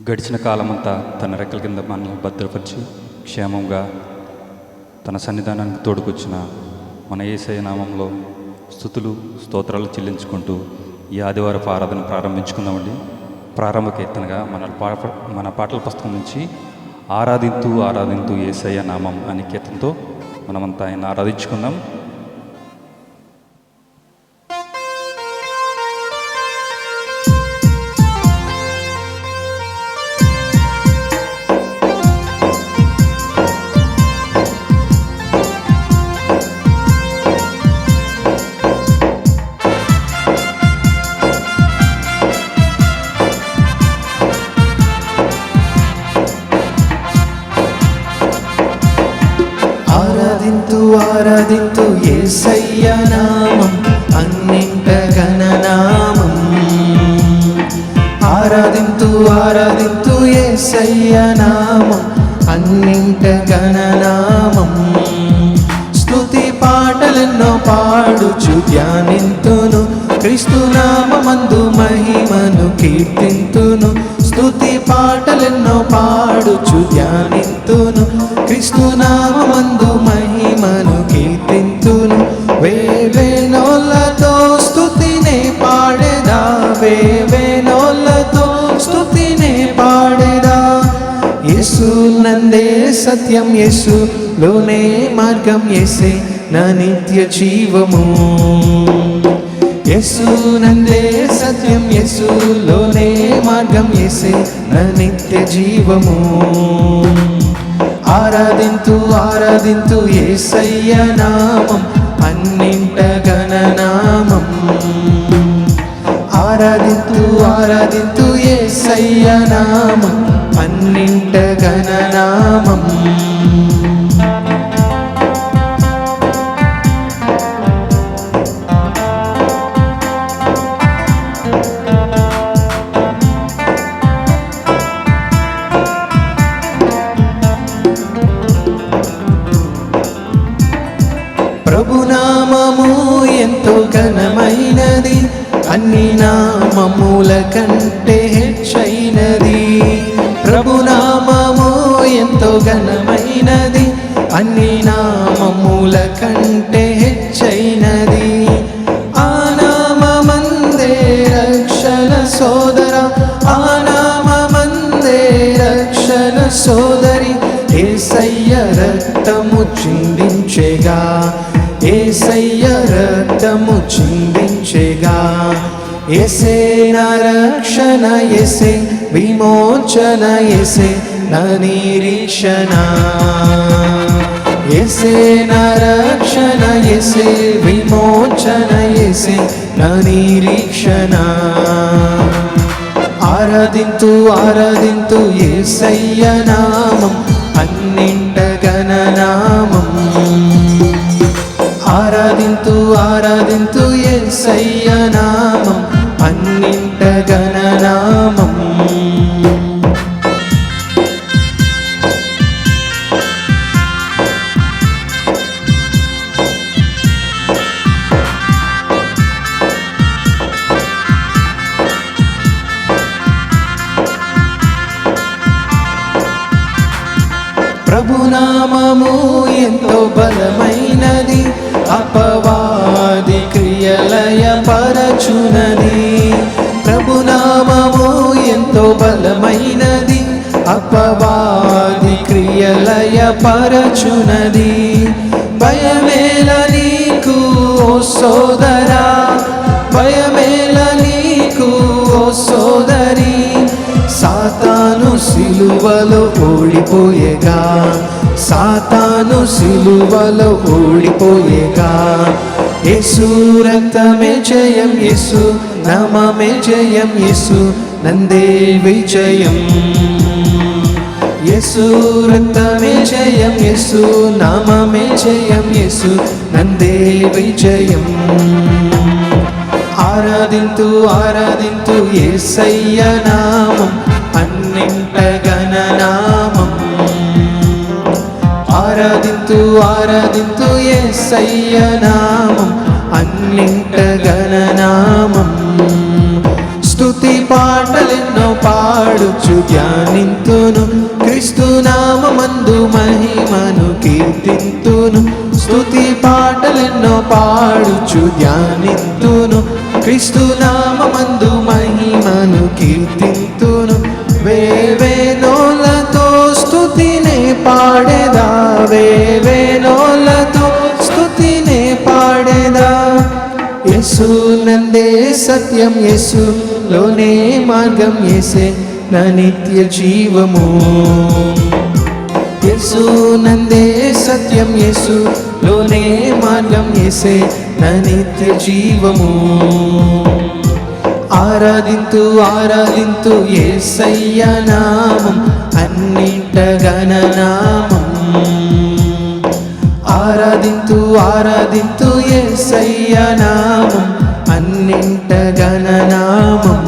గడిచిన కాలమంతా తన రెక్కల కింద మనల్ని భద్రపరిచి క్షేమంగా తన సన్నిధానానికి తోడుకొచ్చిన మన యేసయ్య నామంలో స్తుతులు స్తోత్రాలు చెల్లించుకుంటూ ఈ ఆదివారపు ఆరాధన ప్రారంభించుకుందామండి. ప్రారంభ కీర్తనగా మన పాటల పుస్తకం నుంచి ఆరాధింతూ ఆరాధింతూ యేసయ్య నామం అనే కీర్తనతో మనమంతా ఆయన ఆరాధించుకుందాం. ఆరాధింతు యేసయ్య నామం అన్నింట ఘననామం. ఆరాధింతు యేసయ్య నామం అన్నింట ఘననామం. స్తుతి పాటలెన్నో పాడుచు ధ్యానింతును, క్రీస్తు నామమందు మహిమను కీర్తింతును. స్తుతి పాటలెన్నో పాడుచు ధ్యానింతును, క్రీస్తు నామమందు మహిమను కీర్తింతును. వేవేనోళ్ళతో స్తుతినే పాడేదా, వేవేనోళ్ళతో స్తుతినే పాడేదా. యేసు నందే సత్యం, యేసులోనే మార్గం, యేసే నా నిత్య జీవము. యేసు నందే సత్యం, యేసులోనే మార్గం, యేసే నా నిత్య జీవము. ఆరాధింతు యేసయ్య నామం అన్నింట ఘననామం. ఆరాధింతు యేసయ్య నామం అన్నింట ఘననామం. ప్రభునామము ఎంతో ఘనమైనది, అన్ని నామముల కంటే హెచ్చైనది. ప్రభునామము ఎంతో ఘనమైనది, అన్ని నామముల కంటే హెచ్చైనది. ఆ నామమందే రక్షణ సోదర, ఆ నామమందే రక్షణ సోదరి. యేసయ్య రక్తము చిందించెగా, యేసయ్య రక్తము చిందించెగా. యేసే నా రక్షణ, యేసే విమోచన, యేసే నా నిరీక్షణ. యేసే నా రక్షణ, యేసే విమోచన, యేసే నా నిరీక్షణ. ఆరాధింతు యేసయ్య నామం అన్నింట ఘననామం. ఆరాధింతు యేసయ్య నామం అన్నింట ఘననామం. ప్రభునామము ఎంతో బలమైనది, అపవాది క్రియలయ పరచునది. ప్రభునామము ఎంతో బలమైనది, అపవాది క్రియలయ పరచునది. భయమేల నీకు ఓ సోదరా, భయమేల నీకు ఓ సోదరి. సాతాను సిలువలో ఓడిపోయేగా, సాతాను సిలువలో ఓడిపోయేగా. యేసు రక్తమే జయం, యేసు నామమే జయం, యేసు నందే విజయం. యేసు రక్తమే జయం, యేసు నామమే జయం, యేసు నందే విజయం. ఆరాధింతు ఆరాధింతు యేసయ్య నామం, అన్నింట ఘననామం. ఆరాధింతు ఆరాధింతు యేసయ్య నామం, అన్నింట ఘననామం. స్తుతి పాటలెన్నో పాడుచు ధ్యానింతును, క్రీస్తు నామమందు మహిమను కీర్తింతును. స్తుతి పాటలెన్నో పాడుచు ధ్యానింతును, క్రీస్తు నామమందు మహిమను కీర్తింతును. వేవేనోలతో స్తుతినే పాడేదా, వేవేనోలతో స్తుతినే పాడేదా. యేసు నందే సత్యం, యేసు లోనే మార్గం, యేసే నా నిత్య జీవము. యేసు నందే సత్యం, యేసు లోనే మార్గం, యేసే నా నిత్య జీవము. ఆరాధింతు ఆరాధింతు యేసయ్య నామం, అన్నింట ఘననామం. ఆరాధింతు ఆరాధింతు యేసయ్య నామం, అన్నింట ఘననామం.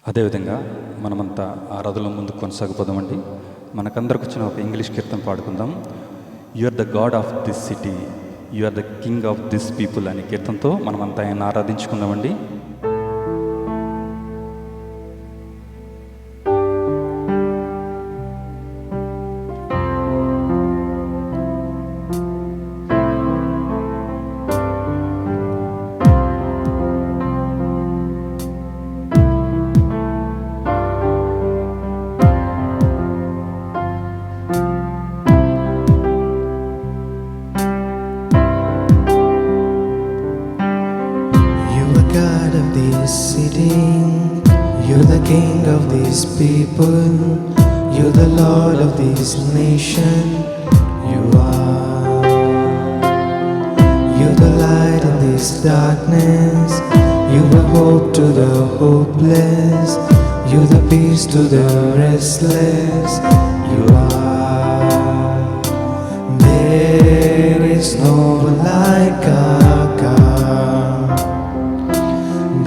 అదేవిధంగా మనమంతా ఆరాధనలో ముందు కొనసాగిపోదామండి. మనకందరికి వచ్చిన ఒక ఇంగ్లీష్ కీర్తన పాడుకుందాం. You are the God of this city, you are the king of this people అనే కీర్తనతో మనమంతా ఆయన ఆరాధించుకుందామండి. You're the king of these people, you're the Lord of this nation. You are, you're the light in this darkness, you're the hope to the hopeless, you're the peace to the restless. You are, there is no one like our God.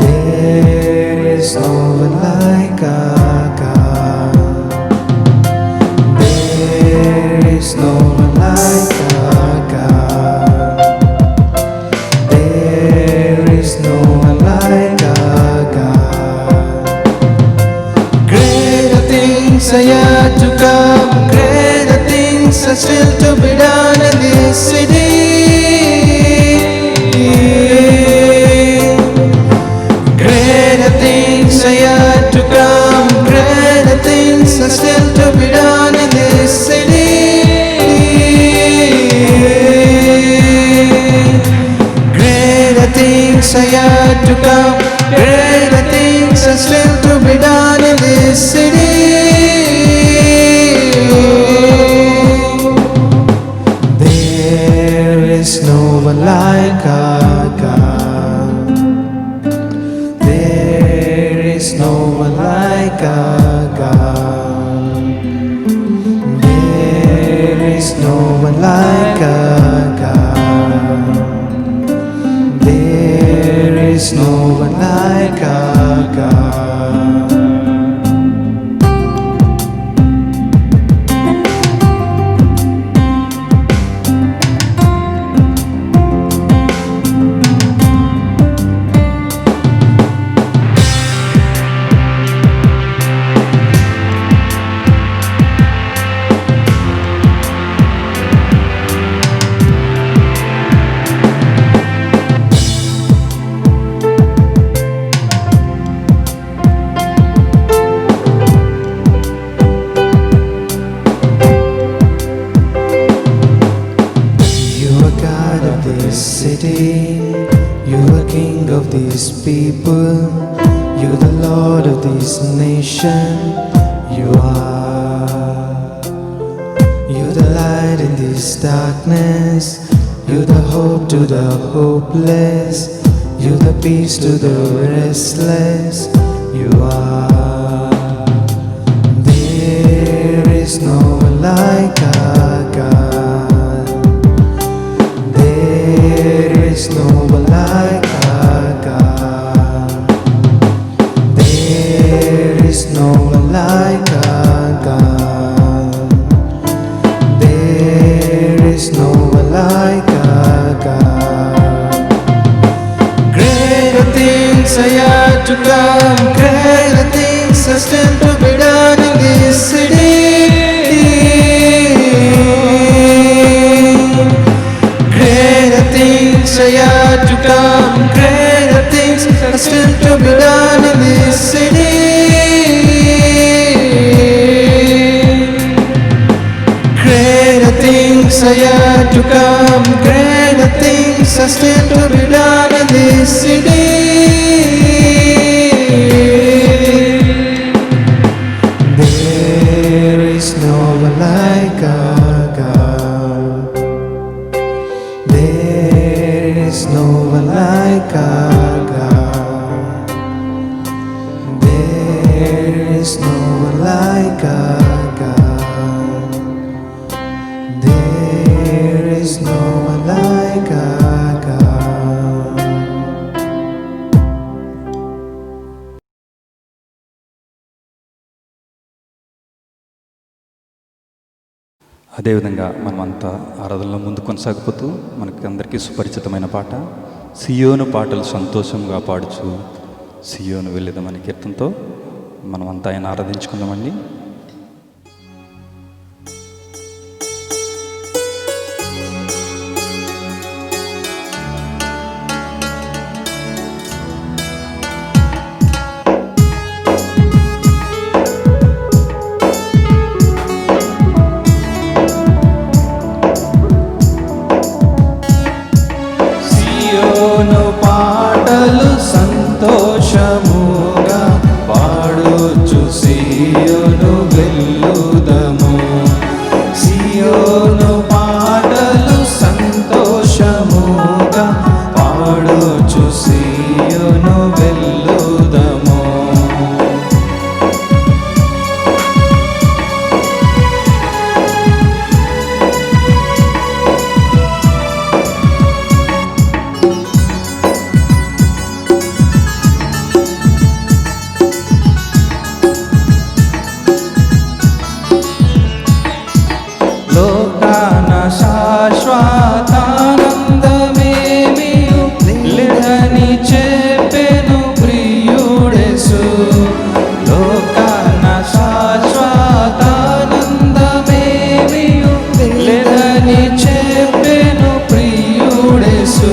There is no one like our God. There is no one like our God. There is no one like our God. Greater things are yet to come, greater things are still to be done in this city. Greater things are yet to come, greater things are still to be done in this city. Greater things are yet to come, greater things are still to be done in this city. There is no one like our God. There is no one like our God. There is no one like our God. There is no one like our God. these people. You're the Lord of this nation. You are this darkness. You're the hope to the hopeless. You're the peace to the restless. You are. There is no one like our God. There is no one like our God. There is no one like our God. There is no one like our God. Greater things are yet to come. Greater things are still to be done in this city. Greater things are yet to come. Greater things are still to be done in this city. Greater things are yet to come. Greater things are still to be done in this city. There is no one like our God. There is no one like our God. There is no one like our God. There is no one like our God. అదేవిధంగా మనమంతా ఆరాధనలో ముందు కొనసాగిపోతూ మనకి అందరికీ సుపరిచితమైన పాట సియోను పాటలు సంతోషంగా పాడుచు సియోను వెళ్ళేదమని కీర్తనతో మనమంతా ఆయన ఆరాధించుకుందామండి. సియోను పాటలు సంతోషముగా పాడుచు సియోను వెళ్ళుదము. సియోను పాటలు సంతోషముగా పాడుచు సియోను వెళ్ళుదము. లోకాన శాశ్వతానందమేమియు లేదని చెప్పెను ప్రియుడేసు. లోకాన శాశ్వతానందమేమియు లేదని చెప్పెను ప్రియుడేసు.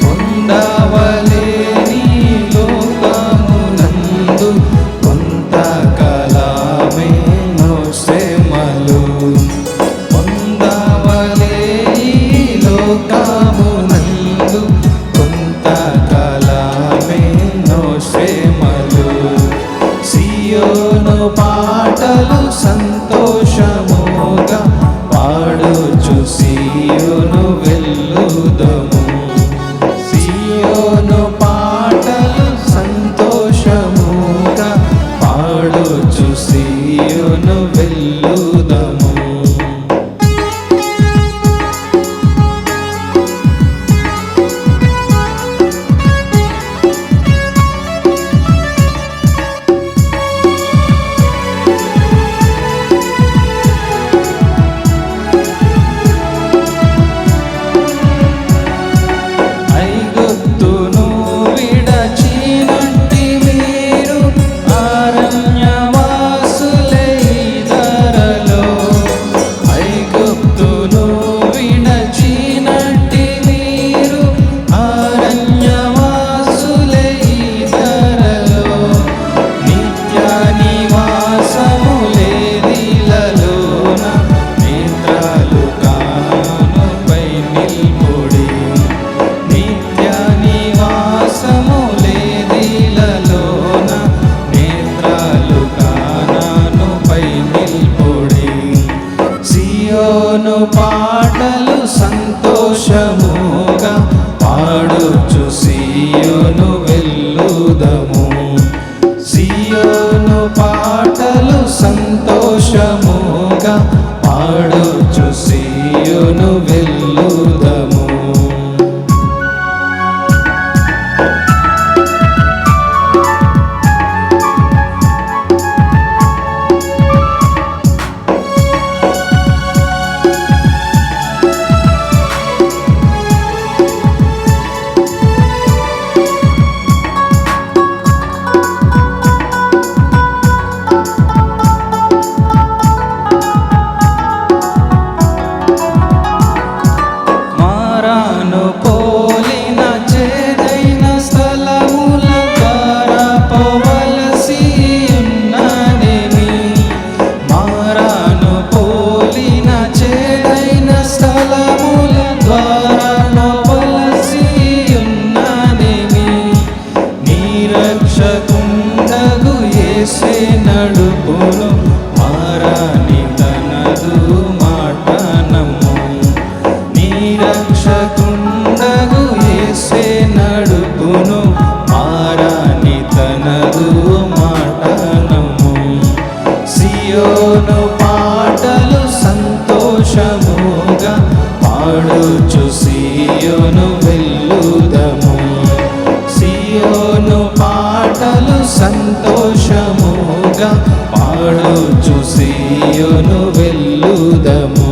పొందవలేని లోకమునందు కొంతకాలమే నో శ్రమలు. లోకమునందు కొంతకాలమే నో శ్రమలు. సియోను పాటలు సంతోషముగా పాడుచు సియోను వెళ్ళుదము. సియోను పాటలు సంతోషముగా పాడుచు సియోను వెళ్ళుదము. ఐగుప్తును విడచినట్టి మీరు అరణ్యవాసులై ధరలో. ఐగుప్తును విడచినట్టి మీరు అరణ్యవాసులై ధరలో. నిత్య నివాసములేదిలలోన నేత్రాలు కానుపై నిల్పుడి. నిత్య నివాసములేదిలలోన నేత్రాలు కానుపై నిల్పుడి. సియోను పా సంతోషముగా పాడుచు సీయోను వెళ్ళుదము. నడుపును మారాని తనదు మాట నమ్ము. నిరక్షకుండగు యేసే నడుపును మారాని తనదు మాట నమ్ము. సియోను పాటలు సంతోషముగా పాడుచు సియోను వెళ్ళుదము. సియోను పాటలు సంతోషముగా పాడుచు సియోను వెళ్ళుదము.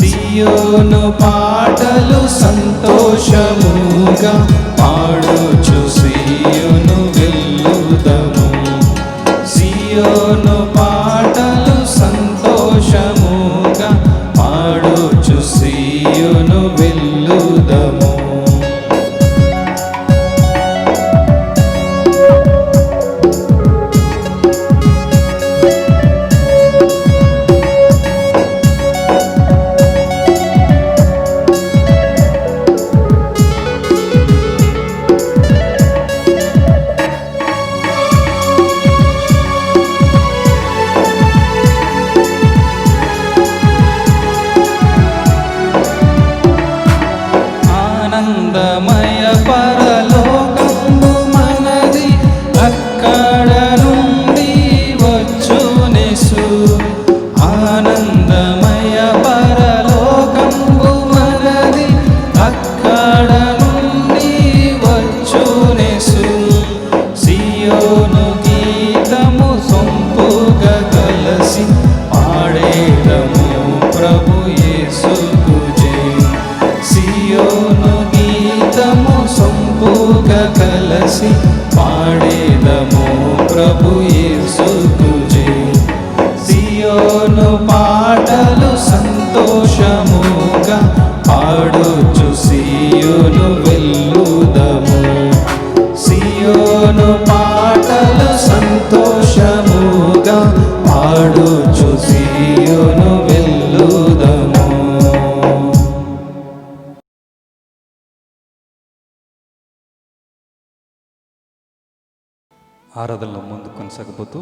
సియోను పాటలు సంతోషముగా పాడుచు సియోను వెళ్ళుదము. సియోను పాటలు సంతోషముగా పాడుచు సియోను వెళ్ళుదము. ఆనందమయ పరలోకంబు మనది, అక్కడ నుండి వచ్చునేసు. ఆనందమయ పరలోకంబు మనది, అక్కడ నుండి వచ్చునేసు. సియోను గీతము సొంపుగా కలసి పాడేదము ప్రభు యేసుకు జయ. సియోను గీతము సొంపుగా కలసి పాడేదము ప్రభు యేసుకు జయ. సియోను పాటలు సంతోషముగా పాడుచు సియోను వెళ్ళుదము. సియోను పాటలు సంతోషముగా పాడుచు సియోను వెళ్ళుదము. ఆరాధనలో ముందు కొనసాగబోతూ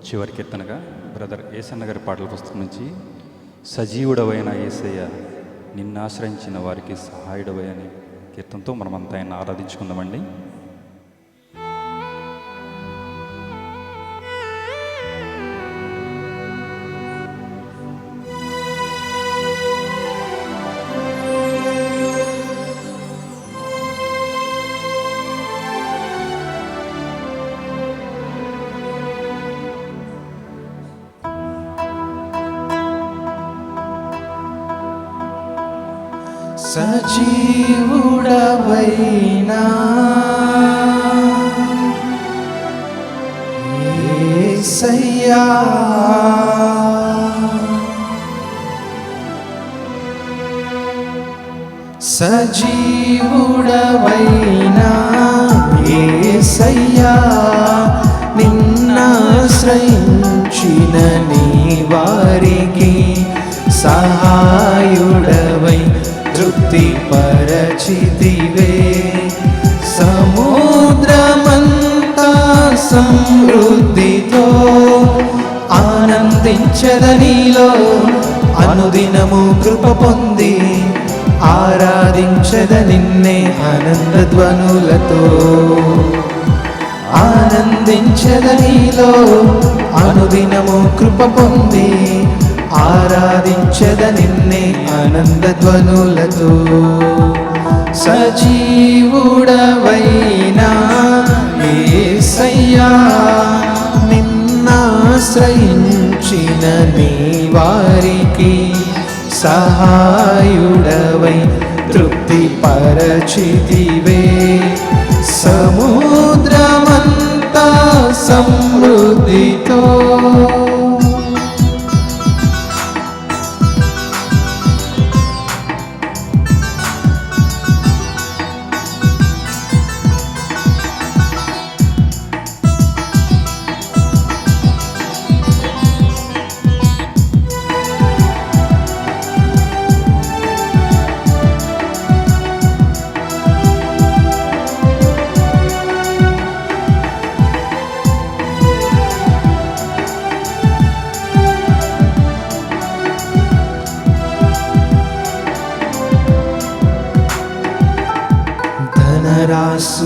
చివరి కీర్తనగా బ్రదర్ ఏసన్న గారి పాటల పుస్తకం నుంచి సజీవుడవైన యేసయ్య నిన్ను ఆశ్రయించిన వారికి సహాయుడవై అనే కీర్తనతో మనమంతా ఆయన ఆరాధించుకుందామండి. సజీవుడవైనా యేసయ్యా సజీవుడవైనా యేసయ్యా నిన్నాశ్రయించిన నీ వారికి సహాయుడవై తృప్తి పరచితివే సముద్రమంతా సమృద్ధితో ఆనందించదనిలో అనుదినము కృప పొంది ఆరాధించద నిన్నే ఆనందధ్వనులతో ఆనందించద నీలో అనుదినము కృప పొంది ఆరాధించద నిన్నే ఆనందధ్వనులతో సజీవుడవైనా యేసయ్యా నిన్నాశ్రయించిన నీ వారికి సహాయుడవై తృప్తి పరచితివే సముద్రమంతా సమృద్ధితో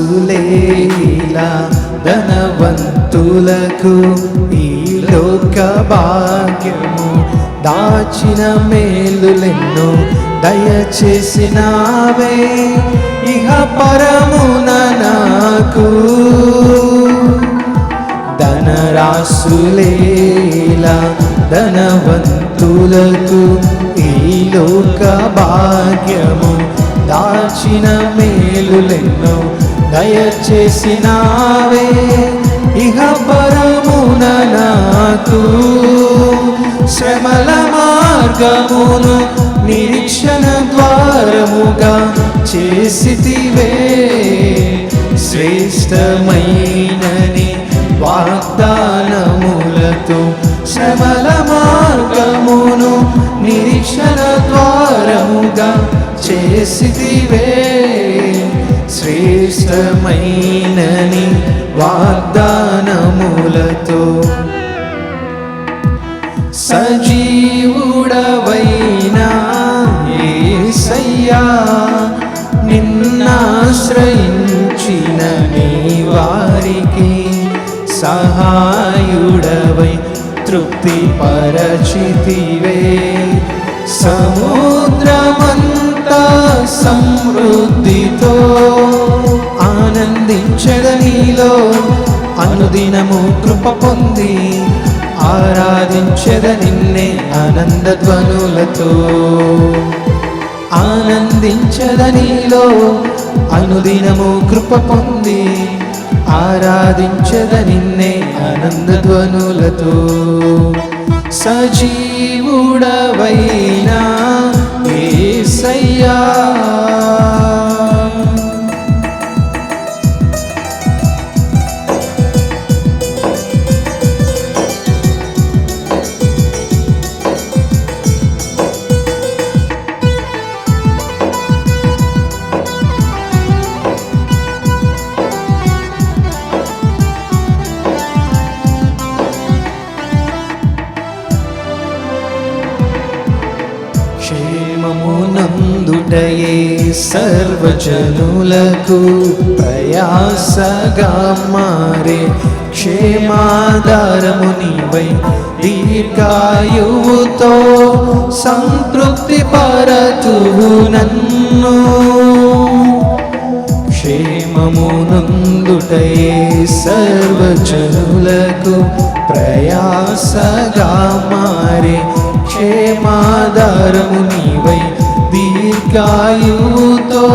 ధనరాసులేలా ధనవంతులకు ఈ లోక భాగ్యము దాచిన మేలులెన్నో దయచేసినావే ఇహ పరమున నాకు ధనరాసులేలా ధనవంతులకు ఈ లోక భాగ్యము దాచిన మేలులెన్నో దయచేసినావే ఇహ పరమున నాకు శ్రమల మార్గమును నిరీక్షణ ద్వారముగా చేసితివే శ్రేష్టమైనని వాగ్దానములతో శ్రమల మార్గమును నిరీక్షణ ద్వారముగా చేసితివే శ్రేష్టమైనని వాగ్దానములతో సజీవుడవైనా యేసయ్యా నిన్నాశ్రయించిన నీ వారికి సహాయుడవై తృప్తి పరచితివే సముద్రమంతా సమృద్ధితో ఆనందించద నీలో అనుదినము కృప పొంది ఆరాధించద నిన్నే ఆనందధ్వనులతో ఆనందించద నీలో అనుదినము కృప పొంది ఆరాధించద నిన్నే ఆనందధ్వనులతో సజీవుడవైనా యేసయ్యా క్షేమమునందుటయే సర్వజనులకు ప్రయాసగా మారే క్షేమాధారము నీవై దీర్ఘాయువుతో సంతృప్తి పరతువు నన్ను క్షేమమునందుటయే సర్వజనులకు ప్రయాసగా మారే క్షేమాధారము నీవై దీర్ఘ దీర్ఘాయువుతో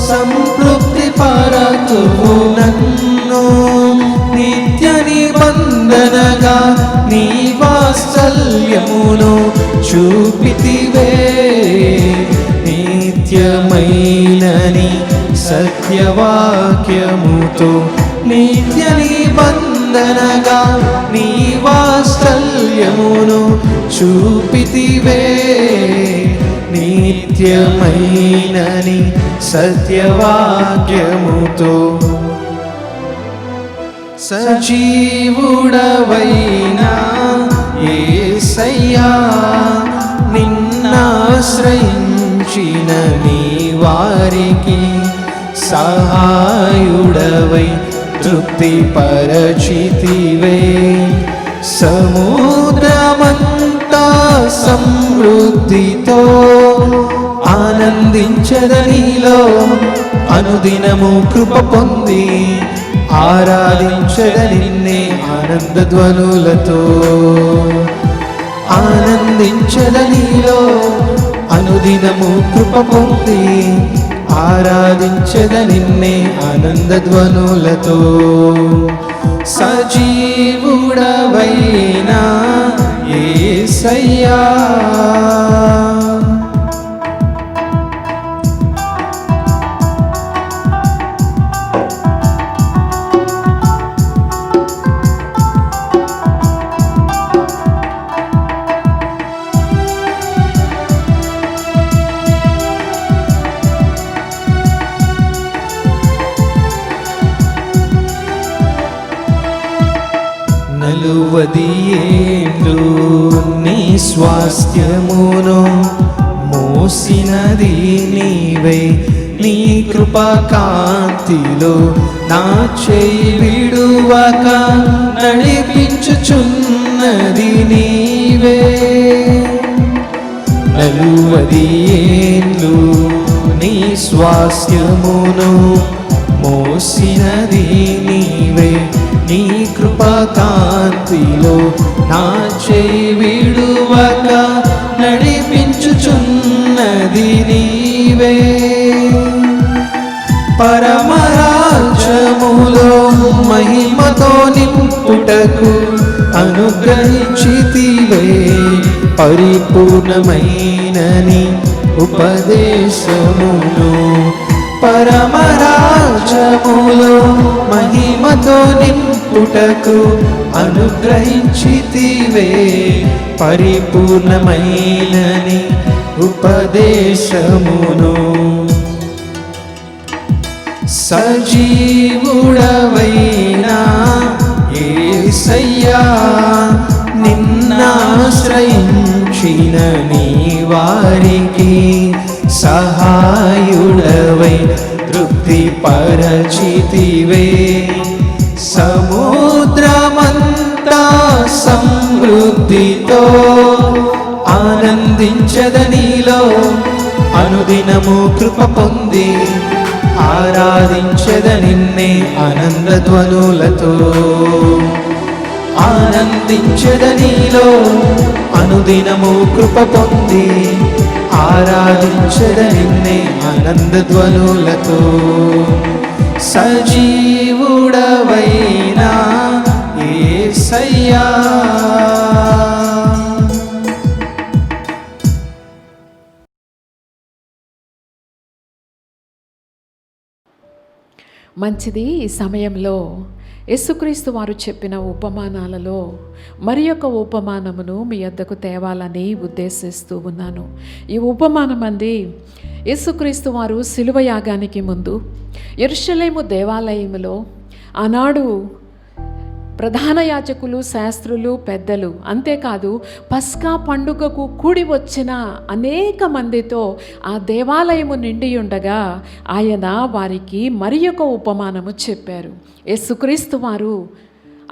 సంతృప్తి పరతువు నన్ను. నిత్య నిబంధనగా నీ వాత్సల్యమును చూపితివే. నిత్యమైనని సత్యవాక్యముతో నిత్య నిబంధనగా నీ వాత్సల్యమును చూపితివే. నిత్యమైనని సత్యవాక్యముతో సజీవుడవైనా యేసయ్యా, నిన్నాశ్రయించిన నీ వారికి సహాయుడవై తృప్తి పరచితివే. సముద్రమంతా సమృద్ధితో ఆనందించదనిలో అనుదినము కృప పొంది ఆరాధించదనిన్నే ఆనందధ్వనులతో. ఆనందించదనిలో అనుదినము కృప పొంది ఆరాధించదనిన్నే ఆనందధ్వనులతో. సజీవుడవైనా యేసయ్యా, నలువదియేండ్లు నీ స్వాస్థ్యమును మోసినది నీవే. నీ కృపాకాంతిలో నా చేయి విడువక నడిపించుచున్నది నీవే. నలువదియేండ్లు నీ స్వాస్థ్యమును మోసినది నీవే. నీ కృపాకాంతిలో నా చేయి విడువక నడిపించుచున్నది నీవే. పరమరాజ్యములో మహిమతో నింపుటకు అనుగ్రహించితివే. పరిపూర్ణమైనని ఉపదేశమును పరమరాజ్యములో మహిమతో నింపుటకు అనుగ్రహించితివే. పరిపూర్ణమైనని ఉపదేశమును. సజీవుడవైనా యేసయ్యా, నిన్నాశ్రయించిన నీ వారికి సహాయుడవై తృప్తి పరచితివే. సముద్రమంతా సమృద్ధితో ఆనందించదనిలో అనుదినము కృప పొంది ఆరాధించదనిన్నే ఆనందధ్వనులతో. ఆనందించదనిలో అనుదినము కృప పొంది ఆరాధించదనిన్నే ఆనందధ్వనులతో. సజీవుడవైనా యేసయ్యా, మంచిది. ఈ సమయంలో యేసుక్రీస్తు వారు చెప్పిన ఉపమానాలలో మరి యొక్క ఉపమానమును మీ వద్దకు తేవాలని ఉద్దేశిస్తూ ఉన్నాను. ఈ ఉపమానం అంది యేసుక్రీస్తు వారు శిలువ యాగానికి ముందు యెరూషలేము దేవాలయములో ఆనాడు ప్రధాన యాజకులు, శాస్త్రులు, పెద్దలు, అంతేకాదు పస్కా పండుగకు కూడి వచ్చిన అనేక మందితో ఆ దేవాలయము నిండి ఉండగా ఆయన వారికి మరి ఒక ఉపమానము చెప్పారు. యేసుక్రీస్తు వారు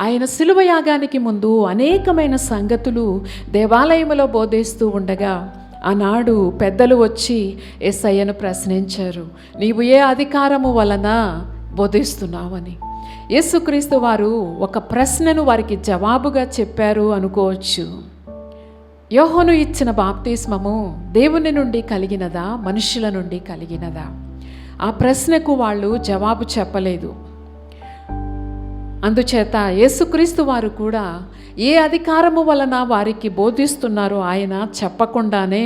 ఆయన శిలువ యాగానికి ముందు అనేకమైన సంగతులు దేవాలయములో బోధిస్తూ ఉండగా ఆనాడు పెద్దలు వచ్చి యేసయ్యను ప్రశ్నించారు, నీవు ఏ అధికారము వలన బోధిస్తున్నావని. యేసుక్రీస్తు వారు ఒక ప్రశ్నను వారికి జవాబుగా చెప్పారు అనుకోవచ్చు. యోహాను ఇచ్చిన బాప్తిస్మము దేవుని నుండి కలిగినదా, మనుషుల నుండి కలిగినదా? ఆ ప్రశ్నకు వాళ్ళు జవాబు చెప్పలేదు. అందుచేత యేసుక్రీస్తు వారు కూడా ఏ అధికారము వలన వారికి బోధిస్తున్నారో ఆయన చెప్పకుండానే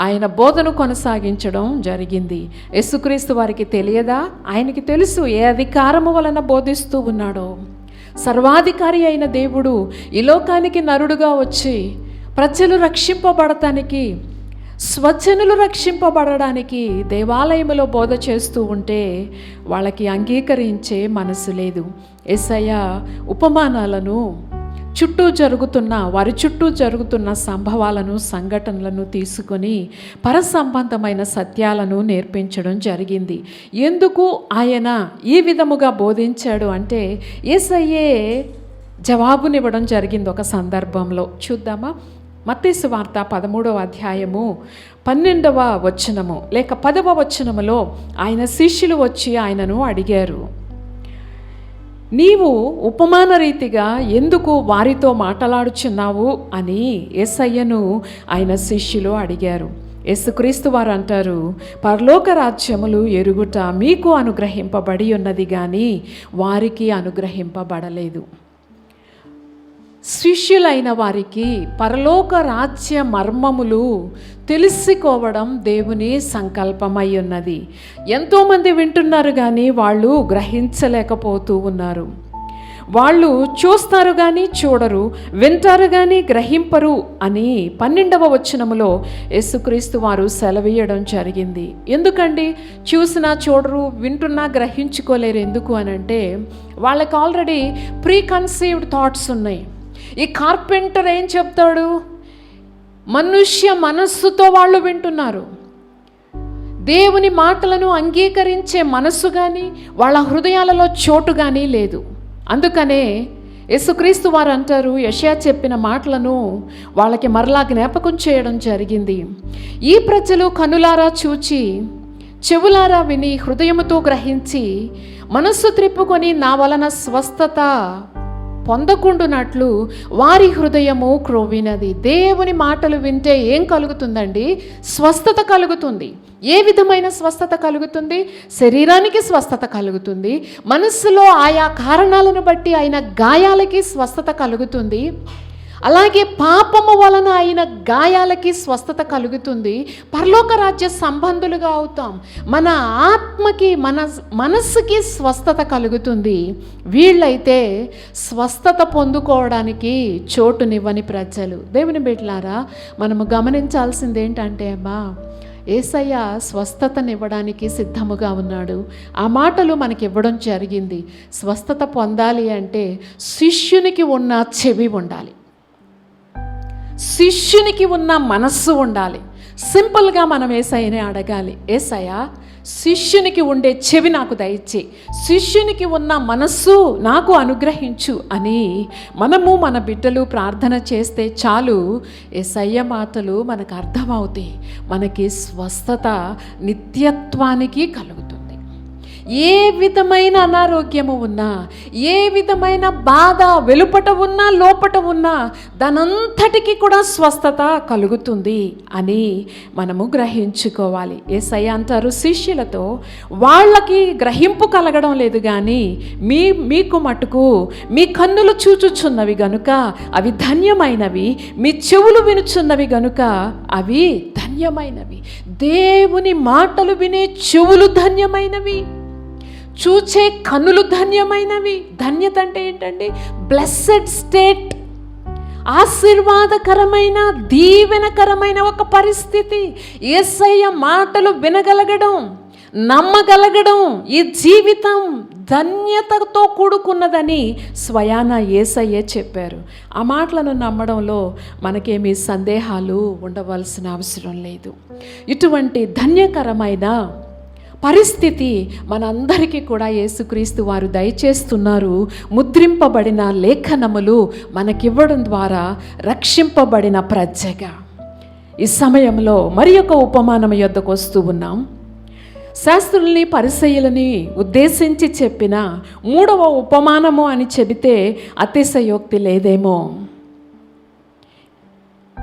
ఆయన బోధను కొనసాగించడం జరిగింది. యేసుక్రీస్తు వారికి తెలియదా? ఆయనకి తెలుసు ఏ అధికారము వలన బోధిస్తూ ఉన్నాడో. సర్వాధికారి అయిన దేవుడు ఈ లోకానికి నరుడుగా వచ్చి ప్రజలు రక్షింపబడటానికి, స్వజనులు రక్షింపబడడానికి దేవాలయంలో బోధ చేస్తూ ఉంటే వాళ్ళకి అంగీకరించే మనసు లేదు. యేసయ్య ఉపమానాలను వారి చుట్టూ జరుగుతున్న సంభవాలను, సంఘటనలను తీసుకొని పరసంబంధమైన సత్యాలను నేర్పించడం జరిగింది. ఎందుకు ఆయన ఈ విధముగా బోధించాడు అంటే యేసయ్యే జవాబునివ్వడం జరిగింది ఒక సందర్భంలో. చూద్దామా? మత్తయి సువార్త 13వ అధ్యాయము 12వ వచనము లేక 10వ వచనములో ఆయన శిష్యులు వచ్చి ఆయనను అడిగారు, నీవు ఉపమాన రీతిగా ఎందుకు వారితో మాట్లాడుచున్నావు అని యేసయ్యను ఆయన శిష్యులు అడిగారు. యేసుక్రీస్తు వారు అంటారు, పరలోక రాజ్యములు ఎరుగుట మీకు అనుగ్రహింపబడి ఉన్నది కానీ వారికి అనుగ్రహింపబడలేదు. శిష్యులైన వారికి పరలోక రాజ్య మర్మములు తెలుసుకోవడం దేవుని సంకల్పమై ఉన్నది. ఎంతోమంది వింటున్నారు కానీ వాళ్ళు గ్రహించలేకపోతూ ఉన్నారు. వాళ్ళు చూస్తారు కానీ చూడరు, వింటారు కానీ గ్రహింపరు అని 12వ వచనములో యేసుక్రీస్తు వారు సెలవీయడం జరిగింది. ఎందుకండి చూసినా చూడరు, వింటున్నా గ్రహించుకోలేరు? ఎందుకు అనంటే వాళ్ళకి ఆల్రెడీ ప్రీ కన్సీవ్డ్ థాట్స్ ఉన్నాయి. ఈ కార్పెంటర్ ఏం చెప్తాడు? మనుష్య మనస్సుతో వాళ్ళు వింటున్నారు. దేవుని మాటలను అంగీకరించే మనస్సు కానీ వాళ్ళ హృదయాలలో చోటు కానీ లేదు. అందుకనే యేసుక్రీస్తు వారు అంటారు, యెషయా చెప్పిన మాటలను వాళ్ళకి మరలా జ్ఞాపకం చేయడం జరిగింది. ఈ ప్రజలు కనులారా చూచి, చెవులారా విని, హృదయముతో గ్రహించి, మనస్సు త్రిప్పుకొని నా వలన స్వస్థత పొందకుండునట్లు వారి హృదయము క్రోవినది. దేవుని మాటలు వింటే ఏం కలుగుతుందండి? స్వస్థత కలుగుతుంది. ఏ విధమైన స్వస్థత కలుగుతుంది? శరీరానికి స్వస్థత కలుగుతుంది. మనస్సులో ఆయా కారణాలను బట్టి అయిన గాయాలకి స్వస్థత కలుగుతుంది. అలాగే పాపము వలన అయిన గాయాలకి స్వస్థత కలుగుతుంది. పరలోక రాజ్య సంబంధులుగా అవుతాం. మన ఆత్మకి, మన మనస్సుకి స్వస్థత కలుగుతుంది. వీళ్ళైతే స్వస్థత పొందుకోవడానికి చోటునివ్వని ప్రజలు. దేవుని బిడ్డలారా, మనము గమనించాల్సింది ఏంటంటే యేసయ్య స్వస్థతనివ్వడానికి సిద్ధముగా ఉన్నాడు. ఆ మాటలు మనకి ఇవ్వడం జరిగింది. స్వస్థత పొందాలి అంటే శిష్యునికి ఉన్న చెవి ఉండాలి, శిష్యునికి ఉన్న మనస్సు ఉండాలి. సింపుల్గా మనం యేసయ్యనే అడగాలి, యేసయ్య శిష్యునికి ఉండే చెవి నాకు దయచే, శిష్యునికి ఉన్న మనస్సు నాకు అనుగ్రహించు అని మనము మన బిడ్డలు ప్రార్థన చేస్తే చాలు. యేసయ్య మాటలు మనకు అర్థమవుతాయి. మనకి స్వస్థత నిత్యత్వానికి కలుగుతుంది. ఏ విధమైన అనారోగ్యము ఉన్నా, ఏ విధమైన బాధ వెలుపట ఉన్నా, లోపట ఉన్నా, దానంతటికీ కూడా స్వస్థత కలుగుతుంది అని మనము గ్రహించుకోవాలి. యేసయ్య అంటారు శిష్యులతో, వాళ్ళకి గ్రహింపు కలగడం లేదు కానీ మీకు మటుకు మీ కన్నులు చూచుచున్నవి గనుక అవి ధన్యమైనవి, మీ చెవులు వినుచున్నవి గనుక అవి ధన్యమైనవి. దేవుని మాటలు వినే చెవులు ధన్యమైనవి, చూచే కన్నులు ధన్యమైనవి. ధన్యత అంటే ఏంటండి? బ్లెస్సెడ్ స్టేట్, ఆశీర్వాదకరమైన, దీవెనకరమైన ఒక పరిస్థితి. యేసయ్య మాటలు వినగలగడం, నమ్మగలగడం, ఈ జీవితం ధన్యతతో కూడుకున్నదని స్వయాన యేసయ్యే చెప్పారు. ఆ మాటలను నమ్మడంలో మనకేమీ సందేహాలు ఉండవలసిన అవసరం లేదు. ఇటువంటి ధన్యకరమైన పరిస్థితి మనందరికీ కూడా యేసుక్రీస్తు వారు దయచేస్తున్నారు. ముద్రింపబడిన లేఖనములు మనకివ్వడం ద్వారా రక్షింపబడిన ప్రజగా. ఈ సమయంలో మరి ఒక ఉపమానం యొద్దకు వస్తూ ఉన్నాం. శాస్త్రుల్ని, పరిసయ్యులని ఉద్దేశించి చెప్పిన 3వ ఉపమానము అని చెబితే అతిశయోక్తి లేదేమో.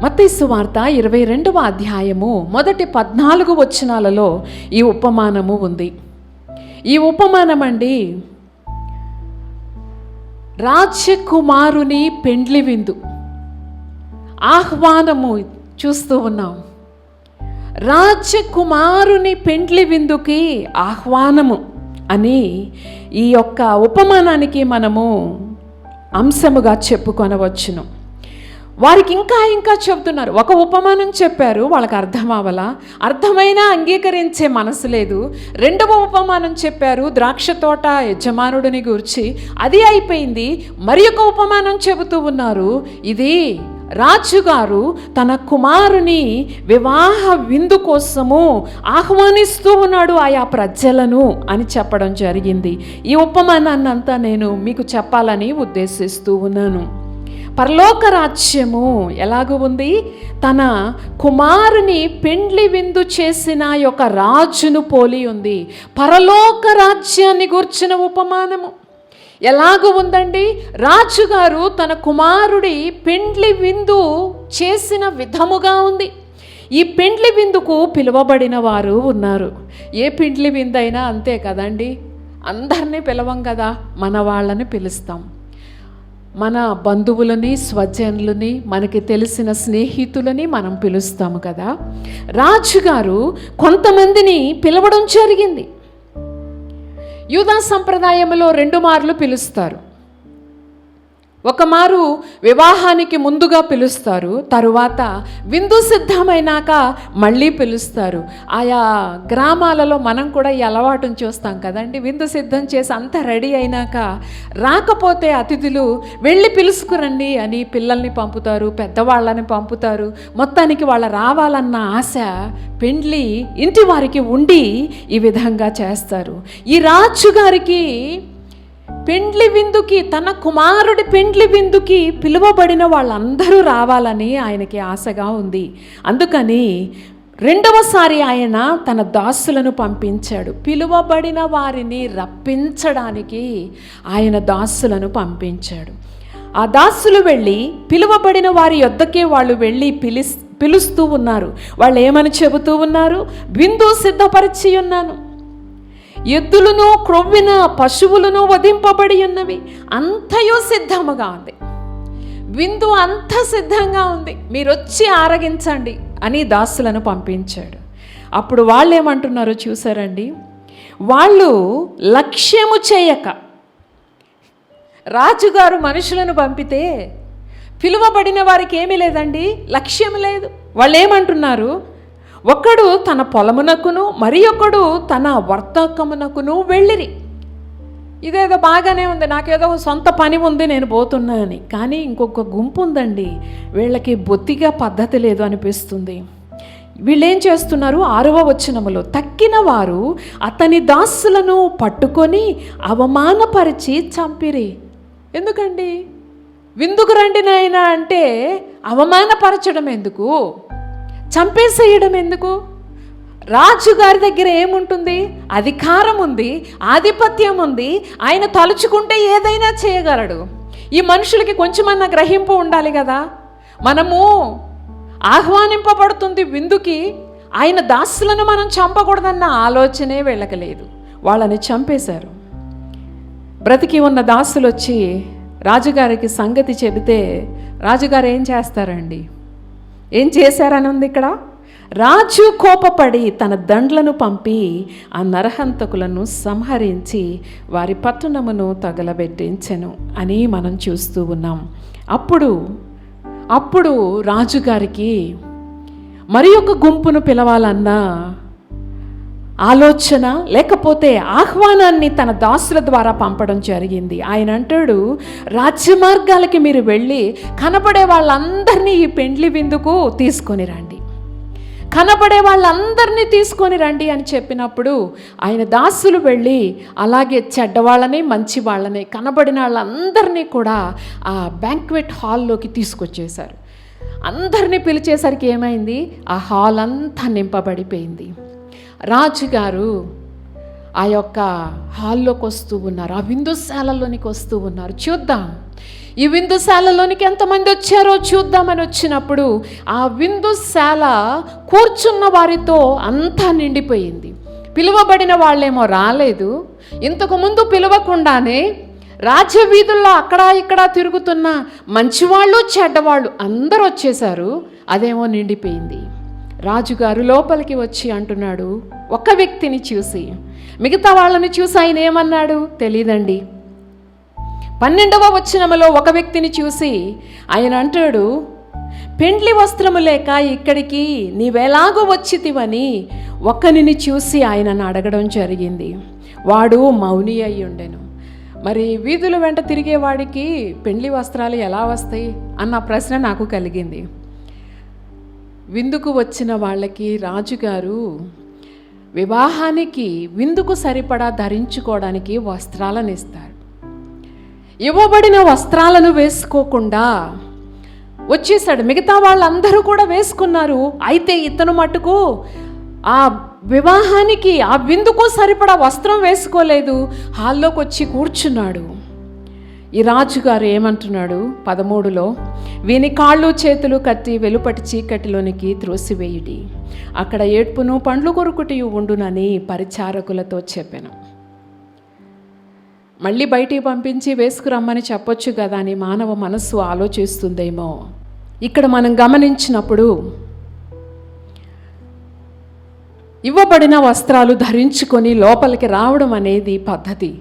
మత్తయి సువార్త 22వ అధ్యాయము మొదటి 14 వచనాలలో ఈ ఉపమానము ఉంది. ఈ ఉపమానం అండి, రాజకుమారుని పెండ్లి విందు ఆహ్వానము చూస్తూ ఉన్నాం. రాజకుమారుని పెండ్లి విందుకి ఆహ్వానము అని ఈ యొక్క ఉపమానానికి మనము అంశముగా చెప్పుకొనవచ్చును. వారికి ఇంకా చెప్తున్నారు. ఒక ఉపమానం చెప్పారు, వాళ్ళకి అర్థం అవ్వలా, అర్థమైనా అంగీకరించే మనసు లేదు. రెండవ ఉపమానం చెప్పారు ద్రాక్ష తోట యజమానుడిని గురించి, అది అయిపోయింది. మరి ఒక ఉపమానం చెబుతూ ఉన్నారు, ఇది రాజుగారు తన కుమారుని వివాహ విందు కోసము ఆహ్వానిస్తూ ఉన్నాడు ఆయా ప్రజలను అని చెప్పడం జరిగింది. ఈ ఉపమానాన్ని అంతా నేను మీకు చెప్పాలని ఉద్దేశిస్తూ ఉన్నాను. పరలోక రాజ్యము ఎలాగూ ఉంది, తన కుమారుని పెండ్లి విందు చేసిన యొక్క రాజును పోలి ఉంది. పరలోక రాజ్యాన్ని గూర్చిన ఉపమానము ఎలాగూ ఉందండి, రాజుగారు తన కుమారుడి పెండ్లి విందు చేసిన విధముగా ఉంది. ఈ పెండ్లి విందుకు పిలువబడిన వారు ఉన్నారు. ఏ పెండ్లి విందు అయినా అంతే కదండి, అందరినీ పిలవం కదా, మన వాళ్ళని పిలుస్తాం. మన బంధువులని, స్వజనులని, మనకి తెలిసిన స్నేహితులని మనం పిలుస్తాము కదా. రాజుగారు కొంతమందిని పిలవడం జరిగింది. యూదా సంప్రదాయంలో 2 మార్లు పిలుస్తారు. ఒక మారు వివాహానికి ముందుగా పిలుస్తారు, తరువాత విందు సిద్ధమైనాక మళ్ళీ పిలుస్తారు. ఆయా గ్రామాలలో మనం కూడా ఈ అలవాటును చూస్తాం కదండి. విందు సిద్ధం చేసి అంతా రెడీ అయినాక రాకపోతే అతిథులు వెళ్ళి పిలుచుకురండి అని పిల్లల్ని పంపుతారు, పెద్దవాళ్ళని పంపుతారు. మొత్తానికి వాళ్ళ రావాలన్న ఆశ పెండ్లి ఇంటి వారికి ఉండి ఈ విధంగా చేస్తారు. ఈ రాజుగారికి పెండ్లి విందుకి, తన కుమారుడి పెండ్లి విందుకి పిలువబడిన వాళ్ళందరూ రావాలని ఆయనకి ఆశగా ఉంది. అందుకని రెండవసారి ఆయన తన దాసులను పంపించాడు. పిలువబడిన వారిని రప్పించడానికి ఆయన దాసులను పంపించాడు. ఆ దాసులు వెళ్ళి పిలువబడిన వారి యొద్దకే వాళ్ళు వెళ్ళి పిలుస్తూ ఉన్నారు. వాళ్ళు ఏమని చెబుతూ ఉన్నారు, విందు సిద్ధపరిచి ఉన్నాను, ఎద్దులను క్రొవ్విన పశువులను వధింపబడి ఉన్నవి, అంతయు సిద్ధముగా ఉంది, విందు అంత సిద్ధంగా ఉంది, మీరు వచ్చి ఆరగించండి అని దాసులను పంపించాడు. అప్పుడు వాళ్ళు ఏమంటున్నారో చూసారండి, వాళ్ళు లక్ష్యము చేయక, రాజుగారు మనుషులను పంపితే పిలువబడిన వారికి ఏమీ లేదండి, లక్ష్యం లేదు. వాళ్ళు ఏమంటున్నారు, ఒకడు తన పొలమునకును మరి ఒకడు తన వర్తకమునకును వెళ్ళిరి. ఇదేదో బాగానే ఉంది, నాకేదో సొంత పని ఉంది, నేను పోతున్నా అని. కానీ ఇంకొక గుంపు ఉందండి, వీళ్ళకి బొత్తిగా పద్ధతి లేదు అనిపిస్తుంది. వీళ్ళేం చేస్తున్నారు, 6వ వచనములో, తక్కిన వారు అతని దాసులను పట్టుకొని అవమానపరిచి చంపిరి. ఎందుకండి, విందుకు రండి నాయనా అంటే అవమానపరచడం ఎందుకు, చంపేసేయడం ఎందుకు? రాజుగారి దగ్గర ఏముంటుంది, అధికారం ఉంది, ఆధిపత్యం ఉంది, ఆయన తలుచుకుంటే ఏదైనా చేయగలడు. ఈ మనుషులకి కొంచెమన్నా గ్రహింపు ఉండాలి కదా. మనము ఆహ్వానింపబడుతుంది విందుకి, ఆయన దాసులను మనం చంపకూడదన్న ఆలోచనే వీళ్ళకి లేదు. వాళ్ళని చంపేశారు. బ్రతికి ఉన్న దాసులు వచ్చి రాజుగారికి సంగతి చెబితే రాజుగారు ఏం చేస్తారండి, ఏం చేశారని ఉంది ఇక్కడ. రాజు కోపపడి తన దండ్లను పంపి ఆ నరహంతకులను సంహరించి వారి పట్టణమును తగలబెట్టించెను అని మనం చూస్తూ ఉన్నాం. అప్పుడు రాజుగారికి మరి ఒక గుంపును పిలవాలన్నా ఆలోచన లేకపోతే ఆహ్వానాన్ని తన దాసుల ద్వారా పంపడం జరిగింది. ఆయన అంటాడు, రాజ్యమార్గాలకి మీరు వెళ్ళి కనబడే వాళ్ళందరినీ ఈ పెండ్లి విందుకు తీసుకొని రండి, కనబడే వాళ్ళందరినీ తీసుకొని రండి అని చెప్పినప్పుడు ఆయన దాసులు వెళ్ళి అలాగే చెడ్డవాళ్ళని మంచి వాళ్ళని కనబడిన వాళ్ళందరినీ కూడా ఆ బ్యాంక్వెట్ హాల్లోకి తీసుకొచ్చేశారు. అందరినీ పిలిచేసరికి ఏమైంది, ఆ హాల్ అంతా నింపబడిపోయింది. రాజుగారు ఆ యొక్క హాల్లోకి వస్తూ ఉన్నారు, ఆ విందుశాలలోనికి వస్తూ ఉన్నారు. చూద్దాం ఈ విందుశాలలోనికి ఎంతమంది వచ్చారో చూద్దామని వచ్చినప్పుడు ఆ విందుశాల కూర్చున్న వారితో అంతా నిండిపోయింది. పిలువబడిన వాళ్ళేమో రాలేదు. ఇంతకుముందు పిలవకుండానే రాజవీధుల్లో అక్కడ ఇక్కడ తిరుగుతున్న మంచివాళ్ళు చెడ్డవాళ్ళు అందరూ వచ్చేసారు. అదేమో నిండిపోయింది. రాజుగారు లోపలికి వచ్చి అంటున్నాడు ఒక వ్యక్తిని చూసి. మిగతా వాళ్ళని చూసి ఆయన ఏమన్నాడు తెలీదండి. 12వ వచనములో ఒక వ్యక్తిని చూసి ఆయన అంటాడు, పెండ్లి వస్త్రము లేక ఇక్కడికి నీవెలాగో వచ్చితివని ఒకనిని చూసి ఆయనను అడగడం జరిగింది. వాడు మౌని అయి ఉండెను. మరి వీధుల వెంట తిరిగేవాడికి పెండ్లి వస్త్రాలు ఎలా వస్తాయి అన్న ప్రశ్న నాకు కలిగింది. విందుకు వచ్చిన వాళ్ళకి రాజుగారు వివాహానికి విందుకు సరిపడా ధరించుకోవడానికి వస్త్రాలను ఇస్తారు. ఇవ్వబడిన వస్త్రాలను వేసుకోకుండా వచ్చేసాడు. మిగతా వాళ్ళందరూ కూడా వేసుకున్నారు. అయితే ఇతను మటుకు ఆ వివాహానికి ఆ విందుకు సరిపడా వస్త్రం వేసుకోలేదు. హాల్లోకి వచ్చి కూర్చున్నాడు. ఈ రాజుగారు ఏమంటున్నాడు 13లో, వీని కాళ్ళు చేతులు కట్టి వెలుపటి చీకటిలోనికి త్రోసివేయుడి, అక్కడ ఏడ్పును పండ్లు కొరుకుటి ఉండునని పరిచారకులతో చెప్పాను. మళ్ళీ బయటికి పంపించి వేసుకురమ్మని చెప్పొచ్చు కదా అని మానవ మనస్సు ఆలోచిస్తుందేమో. ఇక్కడ మనం గమనించినప్పుడు ఇవ్వబడిన వస్త్రాలు ధరించుకొని లోపలికి రావడం అనేది పద్ధతి.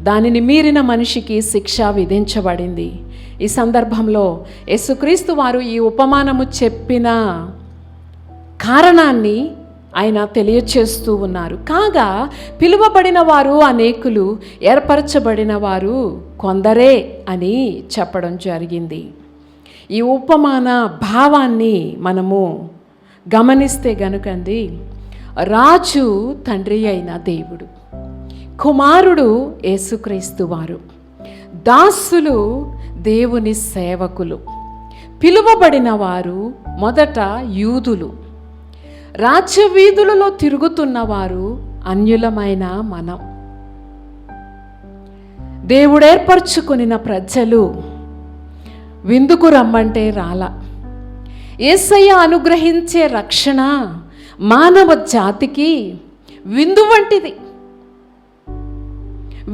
దానిని మీరిన మనిషికి శిక్ష విధించబడింది. ఈ సందర్భంలో యేసుక్రీస్తు వారు ఈ ఉపమానము చెప్పిన కారణాన్ని ఆయన తెలియచేస్తూ ఉన్నారు. కాగా పిలువబడిన వారు అనేకులు, ఏర్పరచబడిన వారు కొందరే అని చెప్పడం జరిగింది. ఈ ఉపమాన భావాన్ని మనము గమనిస్తే గనుకండి, రాజు తండ్రి అయిన దేవుడు, కుమారుడు యేసుక్రీస్తు వారు, దాసులు దేవుని సేవకులు, పిలువబడిన వారు మొదట యూదులు, రాజ్యవీధులలో తిరుగుతున్నవారు అన్యులమైన మనం, దేవుడేర్పరచుకొనిన ప్రజలు విందుకు రమ్మంటే రాలా. యేసయ్య అనుగ్రహించే రక్షణ మానవ జాతికి విందు వంటిది.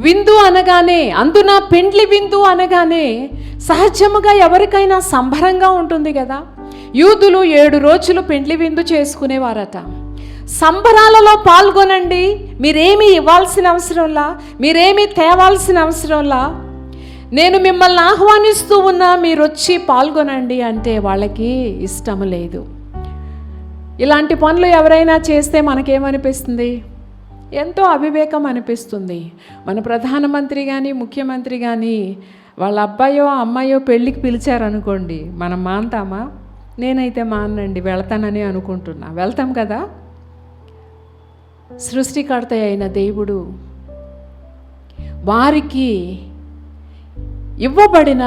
విందు అనగానే, అందున పెండ్లి విందు అనగానే సహజముగా ఎవరికైనా సంబరంగా ఉంటుంది కదా. యూదులు 7 రోజులు పెండ్లి విందు చేసుకునేవారట. సంబరాలలో పాల్గొనండి, మీరేమీ ఇవ్వాల్సిన అవసరంలా, మీరేమీ తేవాల్సిన అవసరంలా, నేను మిమ్మల్ని ఆహ్వానిస్తూ ఉన్నా మీరు వచ్చి పాల్గొనండి అంటే వాళ్ళకి ఇష్టం లేదు. ఇలాంటి పనులు ఎవరైనా చేస్తే మనకేమనిపిస్తుంది? ఎంతో అవివేకం అనిపిస్తుంది. మన ప్రధానమంత్రి కానీ ముఖ్యమంత్రి కానీ వాళ్ళ అబ్బాయో అమ్మాయో పెళ్ళికి పిలిచారనుకోండి, మనం మాన్తామా? నేనైతే మానండి, వెళ్తానని అనుకుంటున్నా. వెళ్తాం కదా. సృష్టికర్త అయిన దేవుడు వారికి ఇవ్వబడిన,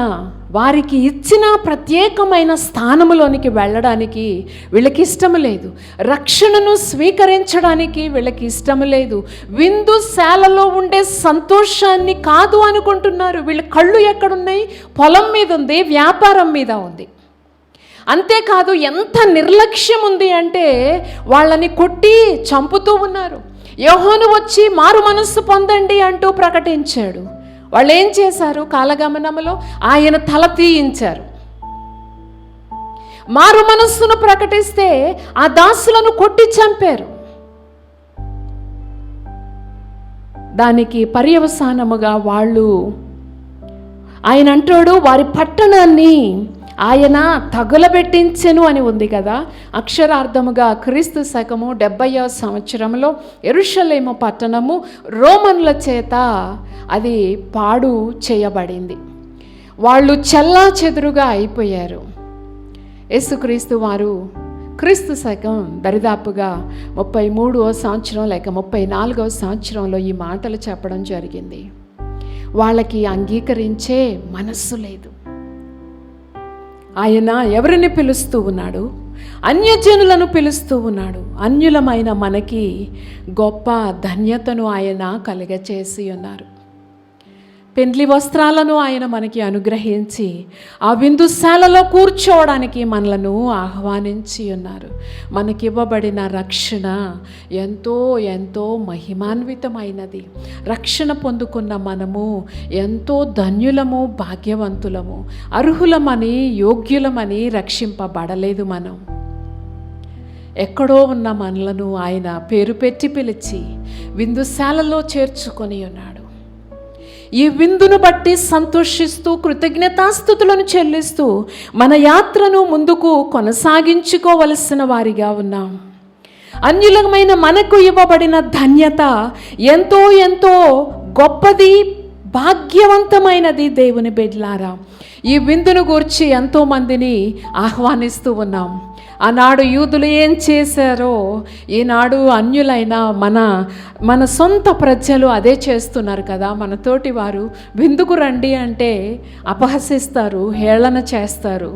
వారికి ఇచ్చిన ప్రత్యేకమైన స్థానములోనికి వెళ్ళడానికి వీళ్ళకి ఇష్టము లేదు. రక్షణను స్వీకరించడానికి వీళ్ళకి ఇష్టము లేదు. విందుశాలలో ఉండే సంతోషాన్ని కాదు అనుకుంటున్నారు. వీళ్ళ కళ్ళు ఎక్కడున్నాయి? పొలం మీద ఉంది, వ్యాపారం మీద ఉంది. అంతేకాదు, ఎంత నిర్లక్ష్యం ఉంది అంటే వాళ్ళని కొట్టి చంపుతూ ఉన్నారు. యోహాను వచ్చి మారు మనస్సు పొందండి అంటూ ప్రకటించాడు. వాళ్ళు ఏం చేశారు? కాలగమనములో ఆయన తల తీయించారు. మారు మనస్సును ప్రకటిస్తే ఆ దాసులను కొట్టి చంపారు. దానికి పర్యవసానముగా వాళ్ళు, ఆయన అంటాడు, వారి పట్టణాన్ని ఆయన తగులబెట్టించెను అని ఉంది కదా. అక్షరార్థముగా క్రీస్తు శకము 70వ సంవత్సరంలో యెరూషలేము పట్టణము రోమన్ల చేత అది పాడు చేయబడింది. వాళ్ళు చెల్లా చెదురుగా అయిపోయారు. యేసుక్రీస్తు వారు క్రీస్తు శకం దరిదాపుగా 33వ సంవత్సరం లేక 34వ సంవత్సరంలో ఈ మాటలు చెప్పడం జరిగింది. వాళ్ళకి అంగీకరించే మనస్సు లేదు. ఆయన ఎవరిని పిలుస్తూ ఉన్నాడు? అన్యజనులను పిలుస్తూ ఉన్నాడు. అన్యులమైన మనకి గొప్ప ధన్యతను ఆయన కలుగచేసి ఉన్నారు. పెండ్లి వస్త్రాలను ఆయన మనకి అనుగ్రహించి ఆ విందుశాలలో కూర్చోవడానికి మనలను ఆహ్వానించి ఉన్నారు. మనకివ్వబడిన రక్షణ ఎంతో ఎంతో మహిమాన్వితమైనది. రక్షణ పొందుకున్న మనము ఎంతో ధన్యులము, భాగ్యవంతులము. అర్హులమని, యోగ్యులమని రక్షింపబడలేదు. మనం ఎక్కడో ఉన్న మనలను ఆయన పేరు పెట్టి పిలిచి విందుశాలలో చేర్చుకొని ఉన్నాడు. ఈ విందును బట్టి సంతోషిస్తూ కృతజ్ఞతాస్తుతులను చెల్లిస్తూ మన యాత్రను ముందుకు కొనసాగించుకోవలసిన వారిగా ఉన్నాం. అన్యులమైన మనకు ఇవ్వబడిన ధన్యత ఎంతో ఎంతో గొప్పది, భాగ్యవంతమైనది. దేవుని బిడ్డలారా, ఈ విందును గూర్చి ఎంతోమందిని ఆహ్వానిస్తూ ఉన్నాం. ఆనాడు యూదులు ఏం చేశారో ఈనాడు అన్యులైన మన సొంత ప్రజలు అదే చేస్తున్నారు కదా. మన తోటి వారు విందుకు రండి అంటే అపహసిస్తారు, హేళన చేస్తారు.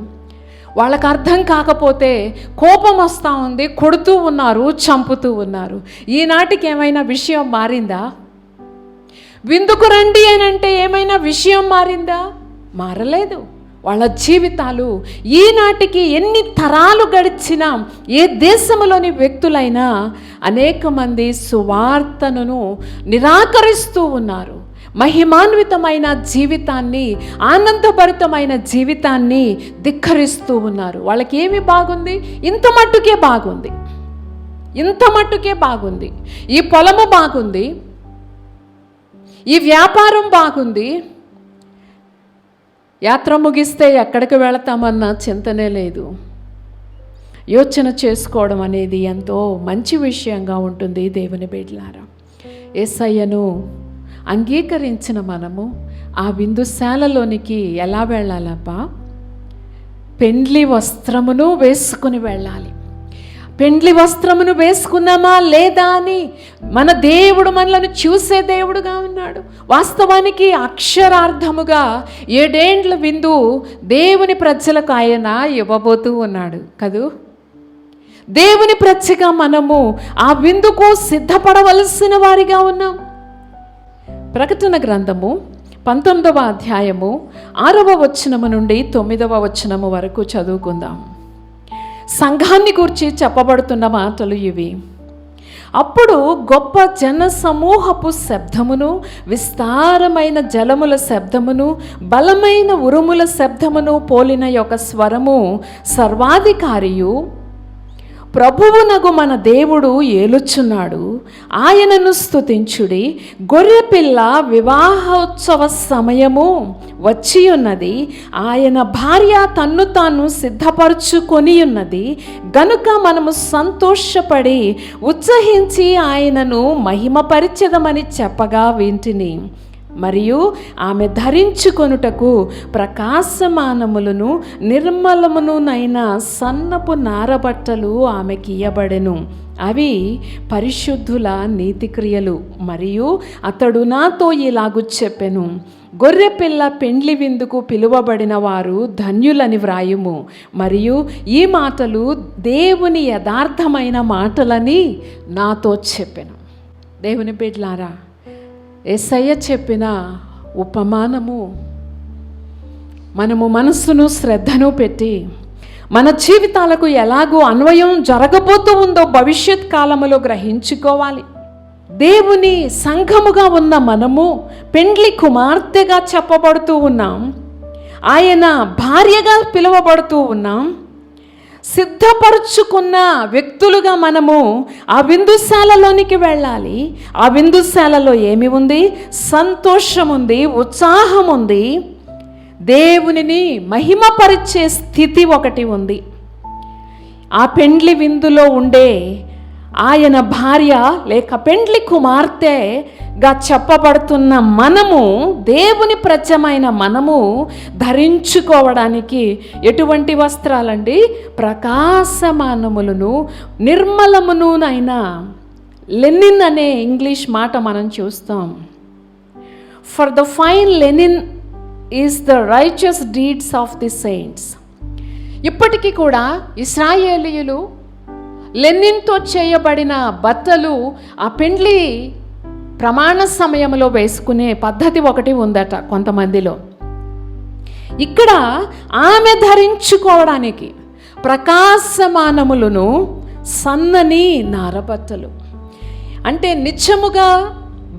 వాళ్ళకు అర్థం కాకపోతే కోపం వస్తూ ఉంది, కొడుతూ ఉన్నారు, చంపుతూ ఉన్నారు. ఈనాటికి ఏమైనా విషయం మారిందా? విందుకు రండి అని అంటే ఏమైనా విషయం మారిందా? మారలేదు. వాళ్ళ జీవితాలు ఈనాటికి ఎన్ని తరాలు గడిచినా, ఏ దేశంలోని వ్యక్తులైనా అనేక మంది సువార్తను నిరాకరిస్తూ ఉన్నారు. మహిమాన్వితమైన జీవితాన్ని, ఆనందభరితమైన జీవితాన్ని ధిక్కరిస్తూ ఉన్నారు. వాళ్ళకి ఏమి బాగుంది? ఇంత మట్టుకే బాగుంది, ఇంత మట్టుకే బాగుంది. ఈ పొలము బాగుంది, ఈ వ్యాపారం బాగుంది, యాత్ర ముగిస్తే ఎక్కడికి వెళతామన్న చింతనే లేదు. యోచన చేసుకోవడం అనేది ఎంతో మంచి విషయంగా ఉంటుంది. దేవుని బిడ్డలారా, యేసయ్యను అంగీకరించిన మనము ఆ విందుశాలలోనికి ఎలా వెళ్ళాలబ్బా? పెండ్లి వస్త్రమును వేసుకుని వెళ్ళాలి. పెండ్లి వస్త్రమును వేసుకున్నామా లేదా అని మన దేవుడు మనలను చూసే దేవుడుగా ఉన్నాడు. వాస్తవానికి అక్షరార్థముగా 7 ఏండ్ల విందు దేవుని ప్రజలకు ఆయన ఇవ్వబోతూ ఉన్నాడు కదూ. దేవుని ప్రజగా మనము ఆ విందుకు సిద్ధపడవలసిన వారిగా ఉన్నాం. ప్రకటన గ్రంథము 19వ అధ్యాయము 6వ వచనము నుండి 9వ వచనము వరకు చదువుకుందాం. సంఘాన్ని గురించి చెప్పబడుతున్న మాటలు ఇవి. అప్పుడు గొప్ప జన సమూహపు శబ్దమును, విస్తారమైన జలముల శబ్దమును, బలమైన ఉరుముల శబ్దమును పోలిన యొక్క స్వరము సర్వాధికారియు ప్రభువునగు మన దేవుడు ఏలుచున్నాడు, ఆయనను స్తుతించుడి, గొర్రెపిల్ల వివాహోత్సవ సమయము వచ్చి ఉన్నది, ఆయన భార్య తన్ను తాను సిద్ధపరచుకొని ఉన్నది గనుక మనము సంతోషపడి ఉత్సహించి ఆయనను మహిమపరిచెదమని చెప్పగా వింటిని. మరియు ఆమె ధరించుకొనుటకు ప్రకాశమానములను నిర్మలమునునైన సన్నపు నారబట్టలు ఆమెకి ఇయ్యబడెను. అవి పరిశుద్ధుల నీతిక్రియలు. మరియు అతడు నాతో ఇలాగు చెప్పెను, గొర్రెపిల్ల పెండ్లి విందుకు పిలువబడిన వారు ధన్యులని వ్రాయుము. మరియు ఈ మాటలు దేవుని యథార్థమైన మాటలని నాతో చెప్పెను. దేవుని బిడ్డలారా, యేసయ్య చెప్పిన ఉపమానము మనము మనస్సును, శ్రద్ధను పెట్టి మన జీవితాలకు ఎలాగో అన్వయం జరగబోతూ ఉందో భవిష్యత్ కాలములో గ్రహించుకోవాలి. దేవుని సంఘముగా ఉన్న మనము పెండ్లి కుమార్తెగా చెప్పబడుతూ ఉన్నాం, ఆయన భార్యగా పిలువబడుతూ ఉన్నాం. సిద్ధపరుచుకున్న వ్యక్తులుగా మనము ఆ విందుశాలలోనికి వెళ్ళాలి. ఆ విందుశాలలో ఏమి ఉంది? సంతోషం ఉంది, ఉత్సాహం ఉంది, దేవునిని మహిమపరిచే స్థితి ఒకటి ఉంది. ఆ పెండ్లి విందులో ఉండే ఆయన భార్య లేక పెండ్లి కుమార్తెగా చెప్పబడుతున్న మనము, దేవుని ప్రజమైన మనము ధరించుకోవడానికి ఎటువంటి వస్త్రాలండి? ప్రకాశమానములను నిర్మలమునునైన లెనిన్ అనే ఇంగ్లీష్ మాట మనం చూస్తాం. For the fine linen is the righteous deeds of the saints. ఇప్పటికీ కూడా ఇశ్రాయేలీయులు లెనిన్తో చేయబడిన బట్టలు ఆ పెండ్లి ప్రమాణ సమయంలో వేసుకునే పద్ధతి ఒకటి ఉందట కొంతమందిలో. ఇక్కడ ఆమె ధరించుకోవడానికి ప్రకాశమానములను సన్నని నారబట్టలు, అంటే నిత్యముగా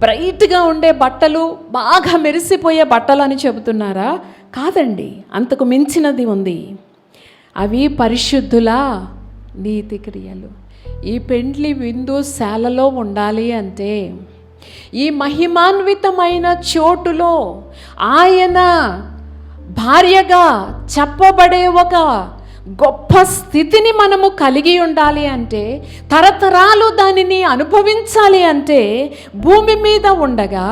బ్రైట్గా ఉండే బట్టలు, బాగా మెరిసిపోయే బట్టలు అని చెబుతున్నారా? కాదండి, అంతకు మించినది ఉంది. అవి పరిశుద్ధుల నీతి క్రియలు. ఈ పెండ్లి విందు శాలలో ఉండాలి అంటే, ఈ మహిమాన్వితమైన చోటులో ఆయన భార్యగా చెప్పబడే ఒక గొప్ప స్థితిని మనము కలిగి ఉండాలి అంటే, తరతరాలు దానిని అనుభవించాలి అంటే, భూమి మీద ఉండగా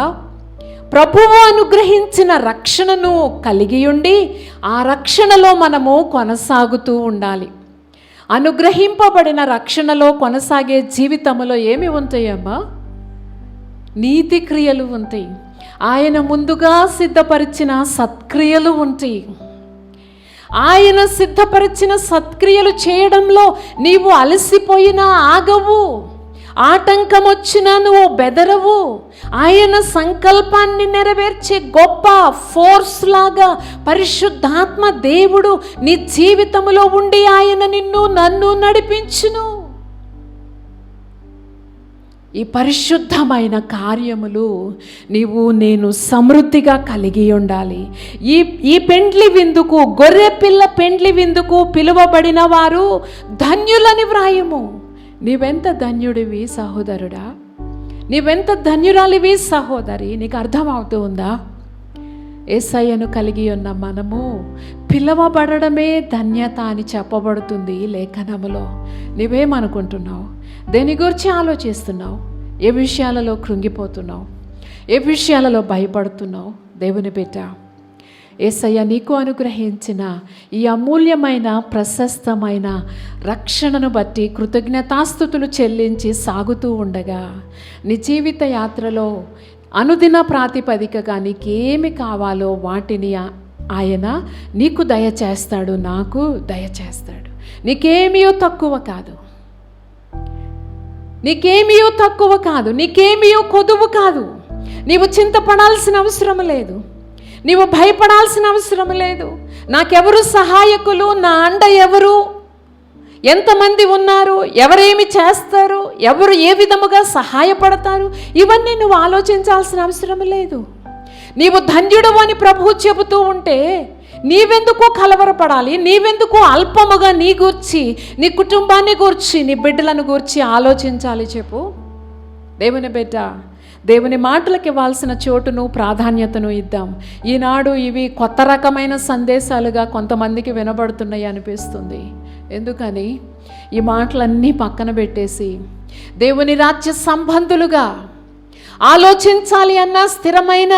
ప్రభువు అనుగ్రహించిన రక్షణను కలిగి ఉండి ఆ రక్షణలో మనము కొనసాగుతూ ఉండాలి. అనుగ్రహింపబడిన రక్షణలో కొనసాగే జీవితంలో ఏమి ఉంటాయమ్మా? నీతి క్రియలు ఉంటాయి. ఆయన ముందుగా సిద్ధపరిచిన సత్క్రియలు ఉంటాయి. ఆయన సిద్ధపరిచిన సత్క్రియలు చేయడంలో నీవు అలసిపోయినా ఆగవు, ఆటంకం వచ్చినా నువ్వు బెదరవు. ఆయన సంకల్పాన్ని నెరవేర్చే గొప్ప ఫోర్స్ లాగా పరిశుద్ధాత్మ దేవుడు నీ జీవితంలో ఉండి ఆయన నన్ను నడిపించును. ఈ పరిశుద్ధమైన కార్యములు నేను సమృద్ధిగా కలిగి ఉండాలి. ఈ పెండ్లి విందుకు, గొర్రె పిల్ల పెండ్లి విందుకు పిలువబడిన వారు ధన్యులని వ్రాయము. నీవెంత ధన్యుడివి సహోదరుడా, నీవెంత ధన్యురాలివి సహోదరి, నీకు అర్థమవుతూ ఉందా? యేసయ్యను కలిగి ఉన్న మనము పిలవబడడమే ధన్యత అని చెప్పబడుతుంది లేఖనములో. నీవేమనుకుంటున్నావు? దేని గురించి ఆలోచిస్తున్నావు? ఏ విషయాలలో కృంగిపోతున్నావు? ఏ విషయాలలో భయపడుతున్నావు? దేవుని బిడ్డ, యేసయ్య నీకు అనుగ్రహించిన ఈ అమూల్యమైన ప్రశస్తమైన రక్షణను బట్టి కృతజ్ఞతాస్తుతులు చెల్లించి సాగుతూ ఉండగా నీ జీవిత యాత్రలో అనుదిన ప్రాతిపదికగా నీకేమి కావాలో వాటిని ఆయన నీకు దయచేస్తాడు, నాకు దయచేస్తాడు. నీకేమీయో తక్కువ కాదు, నీకేమీయో తక్కువ కాదు, నీకేమీయో కొదువు కాదు. నీవు చింతపడాల్సిన అవసరం లేదు, నీవు భయపడాల్సిన అవసరం లేదు. నాకెవరు సహాయకులు, నా అండ ఎవరు, ఎంతమంది ఉన్నారు, ఎవరేమి చేస్తారు, ఎవరు ఏ విధముగా సహాయపడతారు, ఇవన్నీ నువ్వు ఆలోచించాల్సిన అవసరం లేదు. నీవు ధన్యుడు అని ప్రభువు చెబుతూ ఉంటే నీవెందుకు కలవరపడాలి? నీవెందుకు అల్పముగా నీ గూర్చి, నీ కుటుంబాన్ని గూర్చి, నీ బిడ్డలను గూర్చి ఆలోచించాలి చెప్పు? దేవుని బిడ్డ, దేవుని మాటలకు ఇవ్వాల్సిన చోటును ప్రాధాన్యతను ఇద్దాం. ఈనాడు ఇవి కొత్త రకమైన సందేశాలుగా కొంతమందికి వినబడుతున్నాయి అనిపిస్తుంది. ఎందుకని? ఈ మాటలన్నీ పక్కన పెట్టేసి దేవుని రాజ్య సంబంధులుగా ఆలోచించాలి అన్న స్థిరమైన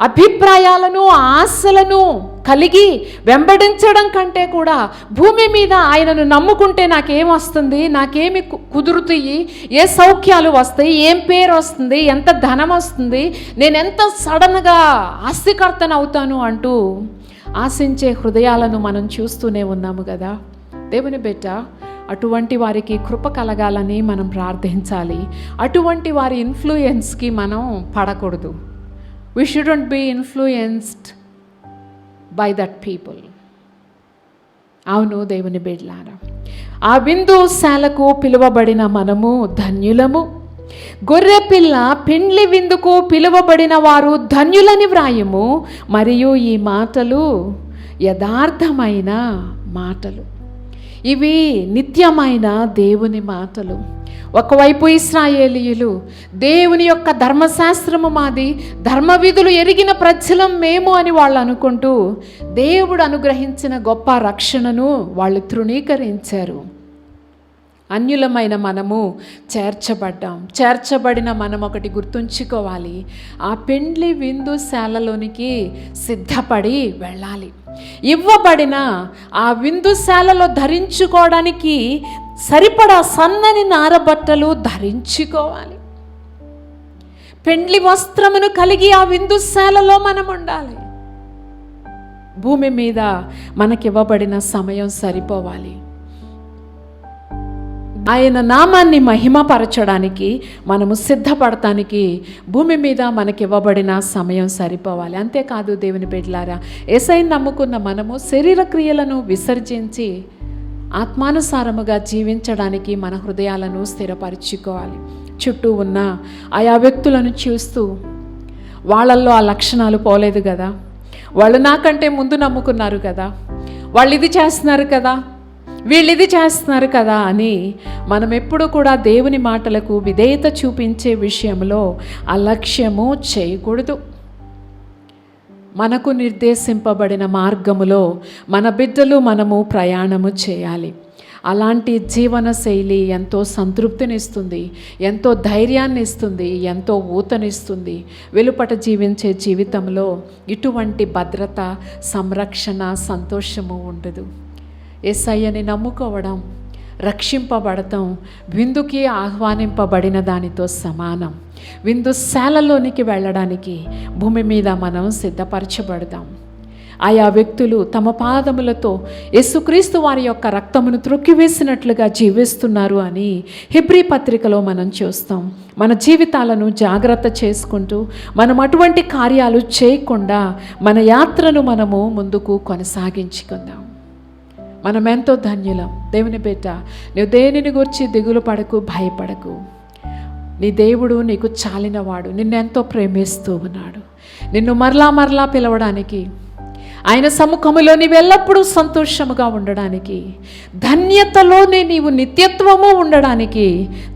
అభిప్రాయాలను, ఆశలను కలిగి వెంబడించడం కంటే కూడా భూమి మీద ఆయనను నమ్ముకుంటే నాకేం వస్తుంది, నాకేమి కుదురుతాయి, ఏ సౌఖ్యాలు వస్తాయి, ఏం పేరు వస్తుంది, ఎంత ధనం వస్తుంది, నేనెంత సడన్గా ఆస్తికర్తను అవుతాను అంటూ ఆశించే హృదయాలను మనం చూస్తూనే ఉన్నాము కదా. దేవుని బిడ్డ, అటువంటి వారికి కృప కలగాలని మనం ప్రార్థించాలి. అటువంటి వారి ఇన్ఫ్లుయెన్స్కి మనం పడకూడదు. We shouldn't be influenced by that people. అవును దేవుని బిడ్డలారా, ఆ విందుశాలకు పిలువబడిన మనము ధన్యులము. గొర్రె పిల్ల పెండ్లి విందుకు పిలువబడిన వారు ధన్యులని వ్రాయము. మరియు ఈ మాటలు యథార్థమైన మాటలు, ఇవి నిత్యమైన దేవుని మాటలు. ఒకవైపు ఇశ్రాయేలీయులు దేవుని యొక్క ధర్మశాస్త్రము మాది, ధర్మ విధులు ఎరిగిన ప్రజలం మేము అని వాళ్ళు అనుకుంటూ దేవుడు అనుగ్రహించిన గొప్ప రక్షణను వాళ్ళు తృణీకరించారు. అన్యులమైన మనము చేర్చబడిన మనం ఒకటి గుర్తుంచుకోవాలి, ఆ పెండ్లి విందుశాలలోనికి సిద్ధపడి వెళ్ళాలి. ఇవ్వబడిన ఆ విందుశాలలో ధరించుకోవడానికి సరిపడా సన్నని నారబట్టలు ధరించుకోవాలి. పెండ్లి వస్త్రమును కలిగి ఆ విందుశాలలో మనం ఉండాలి. భూమి మీద మనకివ్వబడిన సమయం సరిపోవాలి. ఆయన నామాన్ని మహిమపరచడానికి మనము సిద్ధపడటానికి భూమి మీద మనకి ఇవ్వబడిన సమయం సరిపోవాలి. అంతేకాదు దేవుని బిడ్డలారా, యేసయ్యను నమ్ముకున్న మనము శరీర క్రియలను విసర్జించి ఆత్మానుసారముగా జీవించడానికి మన హృదయాలను స్థిరపరచుకోవాలి. చుట్టూ ఉన్న ఆయా వ్యక్తులను చూస్తూ వాళ్ళల్లో ఆ లక్షణాలు పోలేదు కదా, వాళ్ళు నాకంటే ముందు నమ్ముకున్నారు కదా, వాళ్ళు ఇది చేస్తున్నారు కదా, వీళ్ళు ఇది చేస్తున్నారు కదా అని మనం ఎప్పుడు కూడా దేవుని మాటలకు విధేయత చూపించే విషయంలో అలక్ష్యము చేయకూడదు. మనకు నిర్దేశింపబడిన మార్గములో మన బిడ్డలు మనము ప్రయాణము చేయాలి. అలాంటి జీవన శైలి ఎంతో సంతృప్తినిస్తుంది, ఎంతో ధైర్యాన్ని ఇస్తుంది, ఎంతో ఊతనిస్తుంది. వెలుపట జీవించే జీవితంలో ఇటువంటి భద్రత, సంరక్షణ, సంతోషము ఉండదు. యేసయ్యని నమ్ముకోవడం, రక్షింపబడటం విందుకి ఆహ్వానింపబడిన దానితో సమానం. విందుశాలలోనికి వెళ్ళడానికి భూమి మీద మనం సిద్ధపరచబడదాం. ఆయా వ్యక్తులు తమ పాదములతో యేసుక్రీస్తు వారి యొక్క రక్తమును త్రొక్కివేసినట్లుగా జీవిస్తున్నారు అని హెబ్రీ పత్రికలో మనం చూస్తాం. మన జీవితాలను జాగ్రత్త చేసుకుంటూ మనం అటువంటి కార్యాలు చేయకుండా మన యాత్రను మనము ముందుకు కొనసాగించుకుందాం. మనం ఎంతో ధన్యులం. దేవుని బిడ్డ, నువ్వు దేనిని గురించి దిగులు పడకు, భయపడకు. నీ దేవుడు నీకు చాలినవాడు, నిన్నెంతో ప్రేమిస్తూ ఉన్నాడు. నిన్ను మరలా పిలవడానికి, ఆయన సముఖములో నీవు ఎల్లప్పుడూ సంతోషముగా ఉండడానికి, ధన్యతలోనే నీవు నిత్యత్వము ఉండడానికి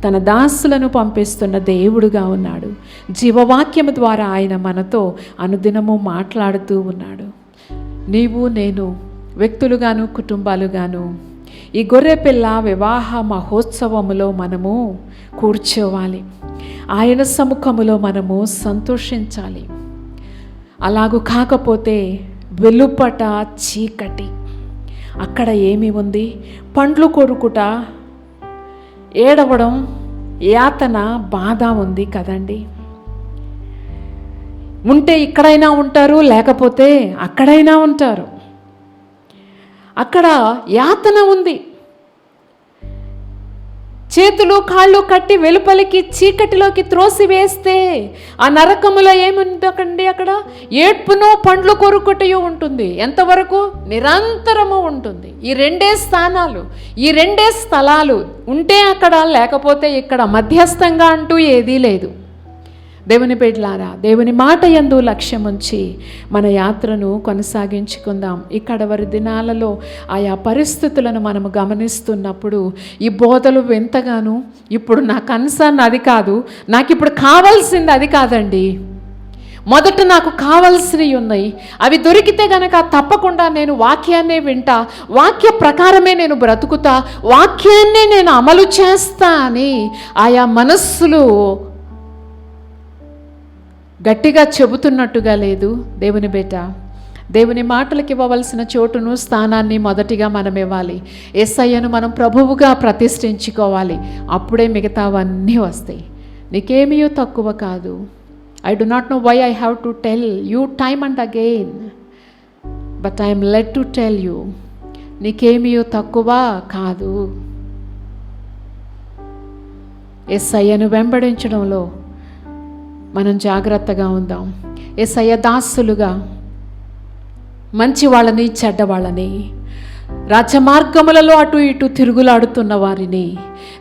తన దాసులను పంపిస్తున్న దేవుడుగా ఉన్నాడు. జీవవాక్యము ద్వారా ఆయన మనతో అనుదినము మాట్లాడుతూ ఉన్నాడు. నీవు నేను వ్యక్తులుగాను కుటుంబాలుగాను ఈ గొర్రెపిల్ల వివాహ మహోత్సవములో మనము కూర్చోవాలి. ఆయన సముఖములో మనము సంతోషించాలి. అలాగూ కాకపోతే వెలుపట చీకటి, అక్కడ ఏమి ఉంది? పండ్లు కొరుకుట, ఏడవడం, యాతన, బాధ ఉంది కదండి. ఉంటే ఇక్కడైనా ఉంటారు, లేకపోతే అక్కడైనా ఉంటారు. అక్కడ యాతన ఉంది. చేతులు కాళ్ళు కట్టి వెలుపలికి చీకటిలోకి త్రోసివేస్తే ఆ నరకములో ఏముందండి? అక్కడ ఏడ్పును పండ్లు కొరుకుటయు ఉంటుంది. ఎంతవరకు? నిరంతరము ఉంటుంది. ఈ రెండే స్థానాలు, ఈ రెండే స్థలాలు ఉంటే అక్కడ, లేకపోతే ఇక్కడ. మధ్యస్థంగా అంటూ ఏదీ లేదు. దేవుని బిడ్డలారా, దేవుని మాట యందు లక్ష్యముంచి మన యాత్రను కొనసాగించుకుందాం. ఈ కడవరి దినాలలో ఆయా పరిస్థితులను మనము గమనిస్తున్నప్పుడు ఈ బోధలు ఎంతగానో, ఇప్పుడు నా కన్సర్న్ అది కాదు, నాకు ఇప్పుడు కావాల్సింది అది కాదండి. మొదట నాకు కావాల్సినవి ఉన్నాయి, అవి దొరికితే గనక తప్పకుండా నేను వాక్యాన్నే వింటా, వాక్య ప్రకారమే నేను బ్రతుకుతా, వాక్యాన్నే నేను అమలు చేస్తా అని ఆయా మనస్సులు గట్టిగా చెబుతున్నట్టుగా లేదు. దేవుని బిడ్డ, దేవుని మాటలకు ఇవ్వవలసిన చోటును, స్థానాన్ని మొదటిగా మనం ఇవ్వాలి. యేసయ్యను మనం ప్రభువుగా ప్రతిష్ఠించుకోవాలి. అప్పుడే మిగతావన్నీ వస్తాయి. నీకేమీ తక్కువ కాదు. I do not know why I have to tell you time and again, but I am led to tell you, నీకేమీ తక్కువ కాదు. యేసయ్యను వెంబడించడంలో మనం జాగ్రత్తగా ఉందాం. యేసయ్య దాసులుగా మంచి వాళ్ళని, చెడ్డవాళ్ళని, రాజ్యమార్గములలో అటు ఇటు తిరుగులాడుతున్న వారిని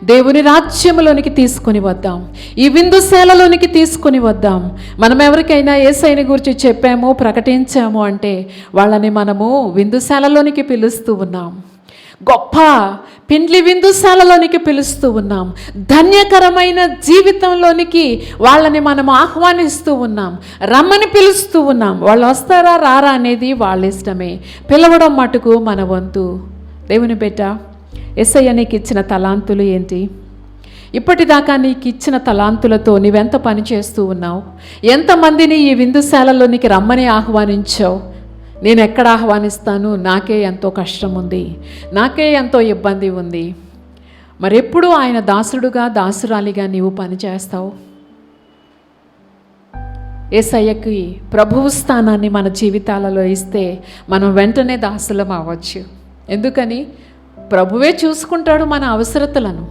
దేవుని రాజ్యములోనికి తీసుకొని వద్దాం. ఈ విందుశాలలోనికి తీసుకొని వద్దాం. మనం ఎవరికైనా యేసయ్యని గురించి చెప్పాము, ప్రకటించాము అంటే వాళ్ళని మనము విందుశాలలోనికి పిలుస్తూ ఉన్నాం. గొప్ప పిండ్లి విందుశాలలోనికి పిలుస్తూ ఉన్నాం. ధన్యకరమైన జీవితంలోనికి వాళ్ళని మనం ఆహ్వానిస్తూ ఉన్నాం. రమ్మని పిలుస్తూ ఉన్నాం. వాళ్ళు వస్తారా రారా అనేది వాళ్ళ ఇష్టమే. పిలవడం మటుకు మన వంతు. దేవుని బిడ్డ, యేసయ్య నీకు ఇచ్చిన తలాంతులు ఏంటి? ఇప్పటిదాకా నీకు ఇచ్చిన తలాంతులతో నీవెంత పని చేస్తూ ఉన్నావు? ఎంతమందిని ఈ విందుశాలలోనికి రమ్మని ఆహ్వానించావు? నేను ఎక్కడ ఆహ్వానిస్తాను? నాకే ఎంతో కష్టం ఉంది, నాకే ఎంతో ఇబ్బంది ఉంది. మరెప్పుడు ఆయన దాసుడుగా, దాసురాలిగా నీవు పనిచేస్తావు? యేసయ్యకి ప్రభువు స్థానాన్ని మన జీవితాలలో ఇస్తే మనం వెంటనే దాసులం అవ్వచ్చు. ఎందుకని? ప్రభువే చూసుకుంటాడు మన అవసరతలను.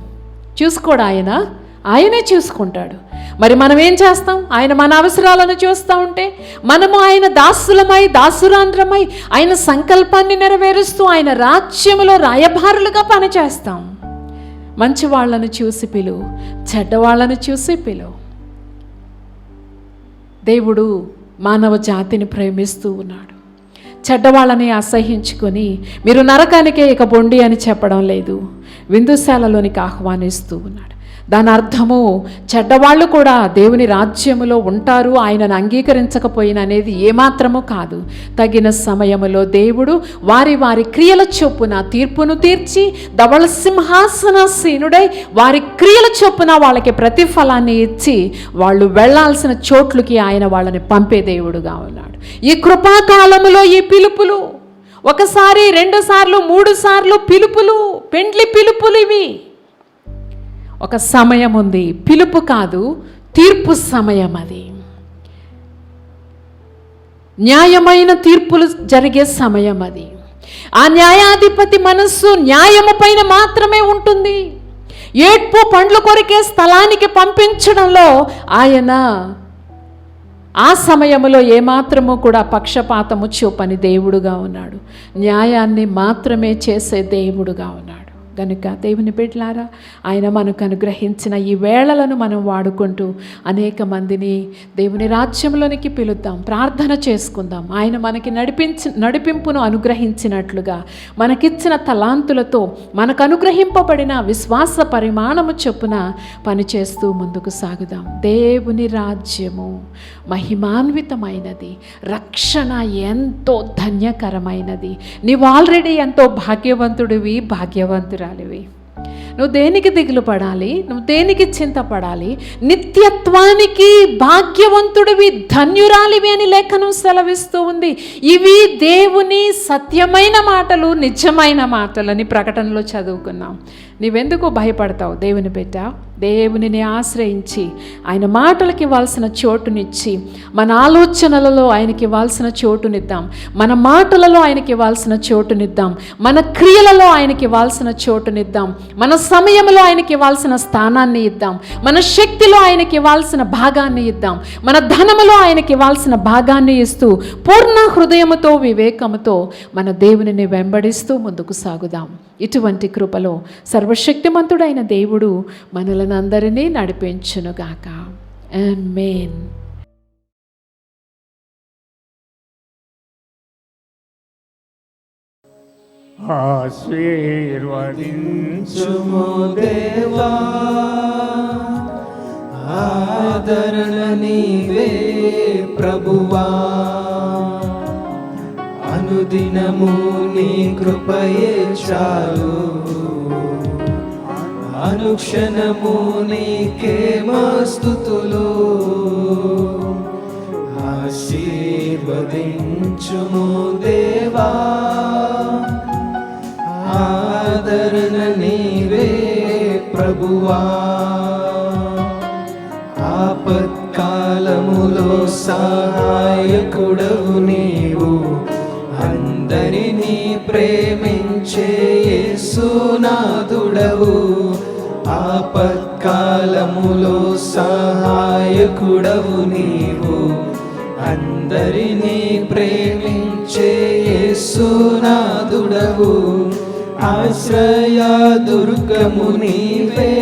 చూసుకోడు ఆయన, ఆయనే చూసుకుంటాడు. మరి మనం ఏం చేస్తాం? ఆయన మన అవసరాలను చూస్తూ ఉంటే మనము ఆయన దాసులమై దాసురాంధ్రమై ఆయన సంకల్పాన్ని నెరవేరుస్తూ ఆయన రాజ్యములో రాయబారులుగా పనిచేస్తాం. మంచి వాళ్ళను చూసి పిలువు, చెడ్డవాళ్ళను చూసి పిలువు. దేవుడు మానవ జాతిని ప్రేమిస్తూ ఉన్నాడు. చెడ్డవాళ్ళని అసహించుకొని మీరు నరకానికే ఇక బొండి అని చెప్పడం లేదు, విందుశాలలోనికి ఆహ్వానిస్తూ ఉన్నాడు. దాని అర్థము చెడ్డవాళ్ళు కూడా దేవుని రాజ్యములో ఉంటారు, ఆయనను అంగీకరించకపోయిన అనేది ఏమాత్రము కాదు. తగిన సమయములో దేవుడు వారి వారి క్రియల చొప్పున తీర్పును తీర్చి ధవళ సింహాసనాసీనుడై వారి క్రియల చొప్పున వాళ్ళకి ప్రతిఫలాన్ని ఇచ్చి వాళ్ళు వెళ్ళాల్సిన చోట్లకి ఆయన వాళ్ళని పంపే దేవుడుగా ఉన్నాడు. ఈ కృపాకాలములో ఈ పిలుపులు, ఒకసారి 2 సార్లు 3 సార్లు పిలుపులు, పెండ్లి పిలుపులు ఇవి. ఒక సమయం ఉంది, పిలుపు కాదు, తీర్పు సమయం. అది న్యాయమైన తీర్పులు జరిగే సమయం. అది ఆ న్యాయాధిపతి మనస్సు న్యాయము పైన మాత్రమే ఉంటుంది. ఏడ్పు పండ్లు కొరికే స్థలానికి పంపించడంలో ఆయన ఆ సమయంలో ఏమాత్రము కూడా పక్షపాతము చూపని దేవుడుగా ఉన్నాడు. న్యాయాన్ని మాత్రమే చేసే దేవుడుగా ఉన్నాడు. కనుక దేవుని బిడ్డలారా, ఆయన మనకు అనుగ్రహించిన ఈ వేళలను మనం వాడుకుంటూ అనేక మందిని దేవుని రాజ్యంలోనికి పిలుద్దాం, ప్రార్థన చేసుకుందాం. ఆయన మనకి నడిపింపును అనుగ్రహించినట్లుగా మనకిచ్చిన తలాంతులతో మనకు అనుగ్రహింపబడిన విశ్వాస పరిమాణము చొప్పున పనిచేస్తూ ముందుకు సాగుదాం. దేవుని రాజ్యము మహిమాన్వితమైనది, రక్షణ ఎంతో ధన్యకరమైనది. నీవు ఆల్రెడీ ఎంతో భాగ్యవంతుడివి, భాగ్యవంతురాలివి. నువ్వు దేనికి దిగులు పడాలి? నువ్వు దేనికి చింతపడాలి? నిత్యత్వానికి భాగ్యవంతుడివి, ధన్యురాలివి అని లేఖనం సెలవిస్తూ ఉంది. ఇవి దేవుని సత్యమైన మాటలు, నిజమైన మాటలని ప్రకటనలో చదువుకున్నాం. నీవెందుకు భయపడతావు? దేవుని బిడ్డ, దేవునిని ఆశ్రయించి ఆయన మాటలకి ఇవ్వాల్సిన చోటునిచ్చి, మన ఆలోచనలలో ఆయనకి ఇవ్వాల్సిన చోటునిద్దాం, మన మాటలలో ఆయనకి ఇవ్వాల్సిన చోటునిద్దాం, మన క్రియలలో ఆయనకి ఇవ్వాల్సిన చోటునిద్దాం, మన సమయంలో ఆయనకి ఇవ్వాల్సిన స్థానాన్ని ఇద్దాం, మన శక్తిలో ఆయనకి ఇవ్వాల్సిన భాగాన్ని ఇద్దాం, మన ధనములో ఆయనకి ఇవ్వాల్సిన భాగాన్ని ఇస్తూ పూర్ణ హృదయముతో వివేకముతో మన దేవునిని వెంబడిస్తూ ముందుకు సాగుదాం. ఇటువంటి కృపలో సర్వశక్తిమంతుడైన దేవుడు మనలను అందరినీ నడిపించునుగాక. ఆమేన్. ఆశీర్వదించుము దేవా, ఆదరణ నీవే ప్రభువా, అనుదినము నీ కృపయే చాలు, అనుక్షణము నీకే మా స్తుతులు. ఆశీర్వదించుము దేవా, ఆదరణ నీవే ప్రభువా, ఆపత్కాలములో సహాయకుడవు నీవు, అందరినీ ప్రేమించే యేసునాథుడవు. ఆపత్కాలములో సహాయకుడవు నీవు, అందరినీ ప్రేమించే యేసునాథుడవు. ఆశ్రయ దుర్గము నీవే,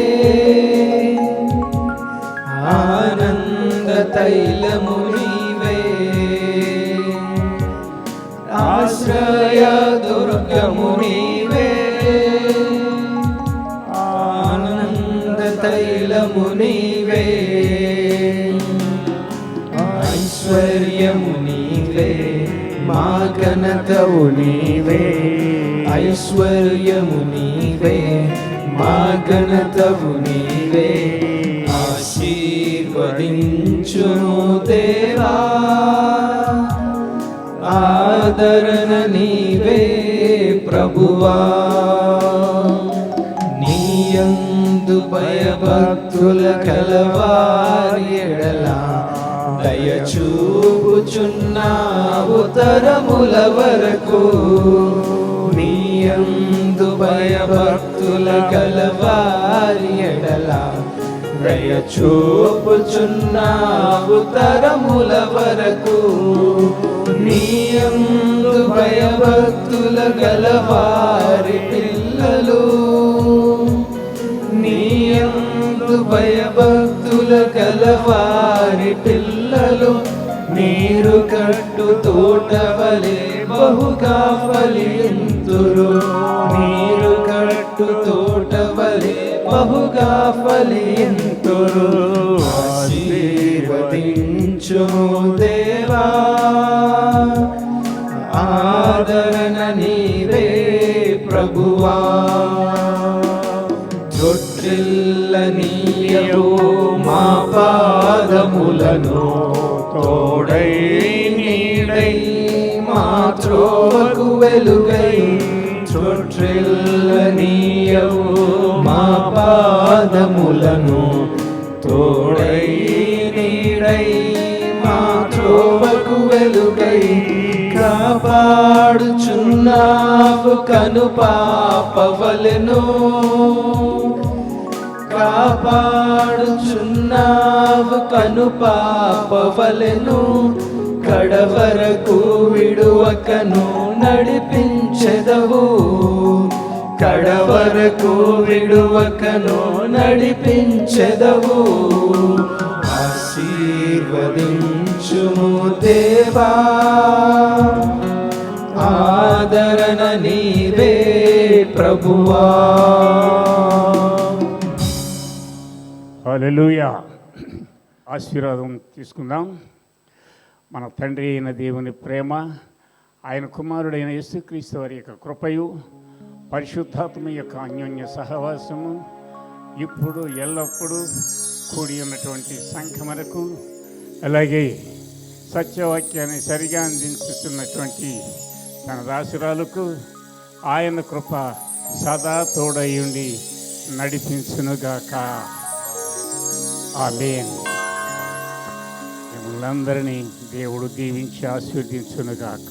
ఆనంద తైలము నీవే, ఆశ్రయ దుర్గము నీవే, ఆనంద తైలము నీవే, ఐశ్వర్యము నీవే, మా ఘనతవు నీవే, ఐశ్వర్యము నీవే, మా ఘనతవు నీవే. ఆశీర్వదించును దేవా, ఆదరణ నీవే ప్రభువా, నీయందు భయభక్తుల కలవారి ఎడల దయచూపుచున్నావు తరముల వరకు. నీయందు భయభక్తుల గలవారి ఎడల దయ చూపుచున్నావు తరముల వరకు. నీయందు భయభక్తుల గలవారి పిల్లలు, నీయందు భయభక్తుల గలవారి పిల్లలు నీరు కట్టు తోటవలే బహుగా ఫలింతురు. నీరు కట్టు తోటవలే బహుగా ఫలింతురు. ఆశీర్వదించుము దేవా, ఆదరణ నీవే ప్రభువా. తొట్టిల్లనీయవు మా పాదములను, తోడై నీడై మా త్రోవకు వెలుగై. తొట్టిల్లనీయవు మా పాదములను, తోడై నీడై మా త్రోవకు వెలుగై. కాపాడుచున్నావు కను పాపవలెను, కాపాడుచున్నావు కను పాపవలెను. కడవరకు విడువకను నడిపించెదవు, కడవరకు విడువకను నడిపించెదవు. ఆశీర్వదించుము దేవా, ఆదరణ నీవే ప్రభువా. హల్లెలూయా. ఆశీర్వాదం తీసుకుందాం. మన తండ్రి అయిన దేవుని ప్రేమ, ఆయన కుమారుడైన యేసుక్రీస్తు వారి యొక్క కృపయు, పరిశుద్ధాత్మ యొక్క అన్యోన్య సహవాసము ఇప్పుడు ఎల్లప్పుడూ కూడి ఉన్నటువంటి సంఘమునకు, అలాగే సత్యవాక్యాన్ని సరిగా అందించుతున్నటువంటి తన దాసురాలకు ఆయన కృప సదా తోడయుండి నడిపించునుగాక. ఆమేన్. మిమ్మల్ని అందరినీ దేవుడు దీవించి ఆశీర్వదించునుగాక.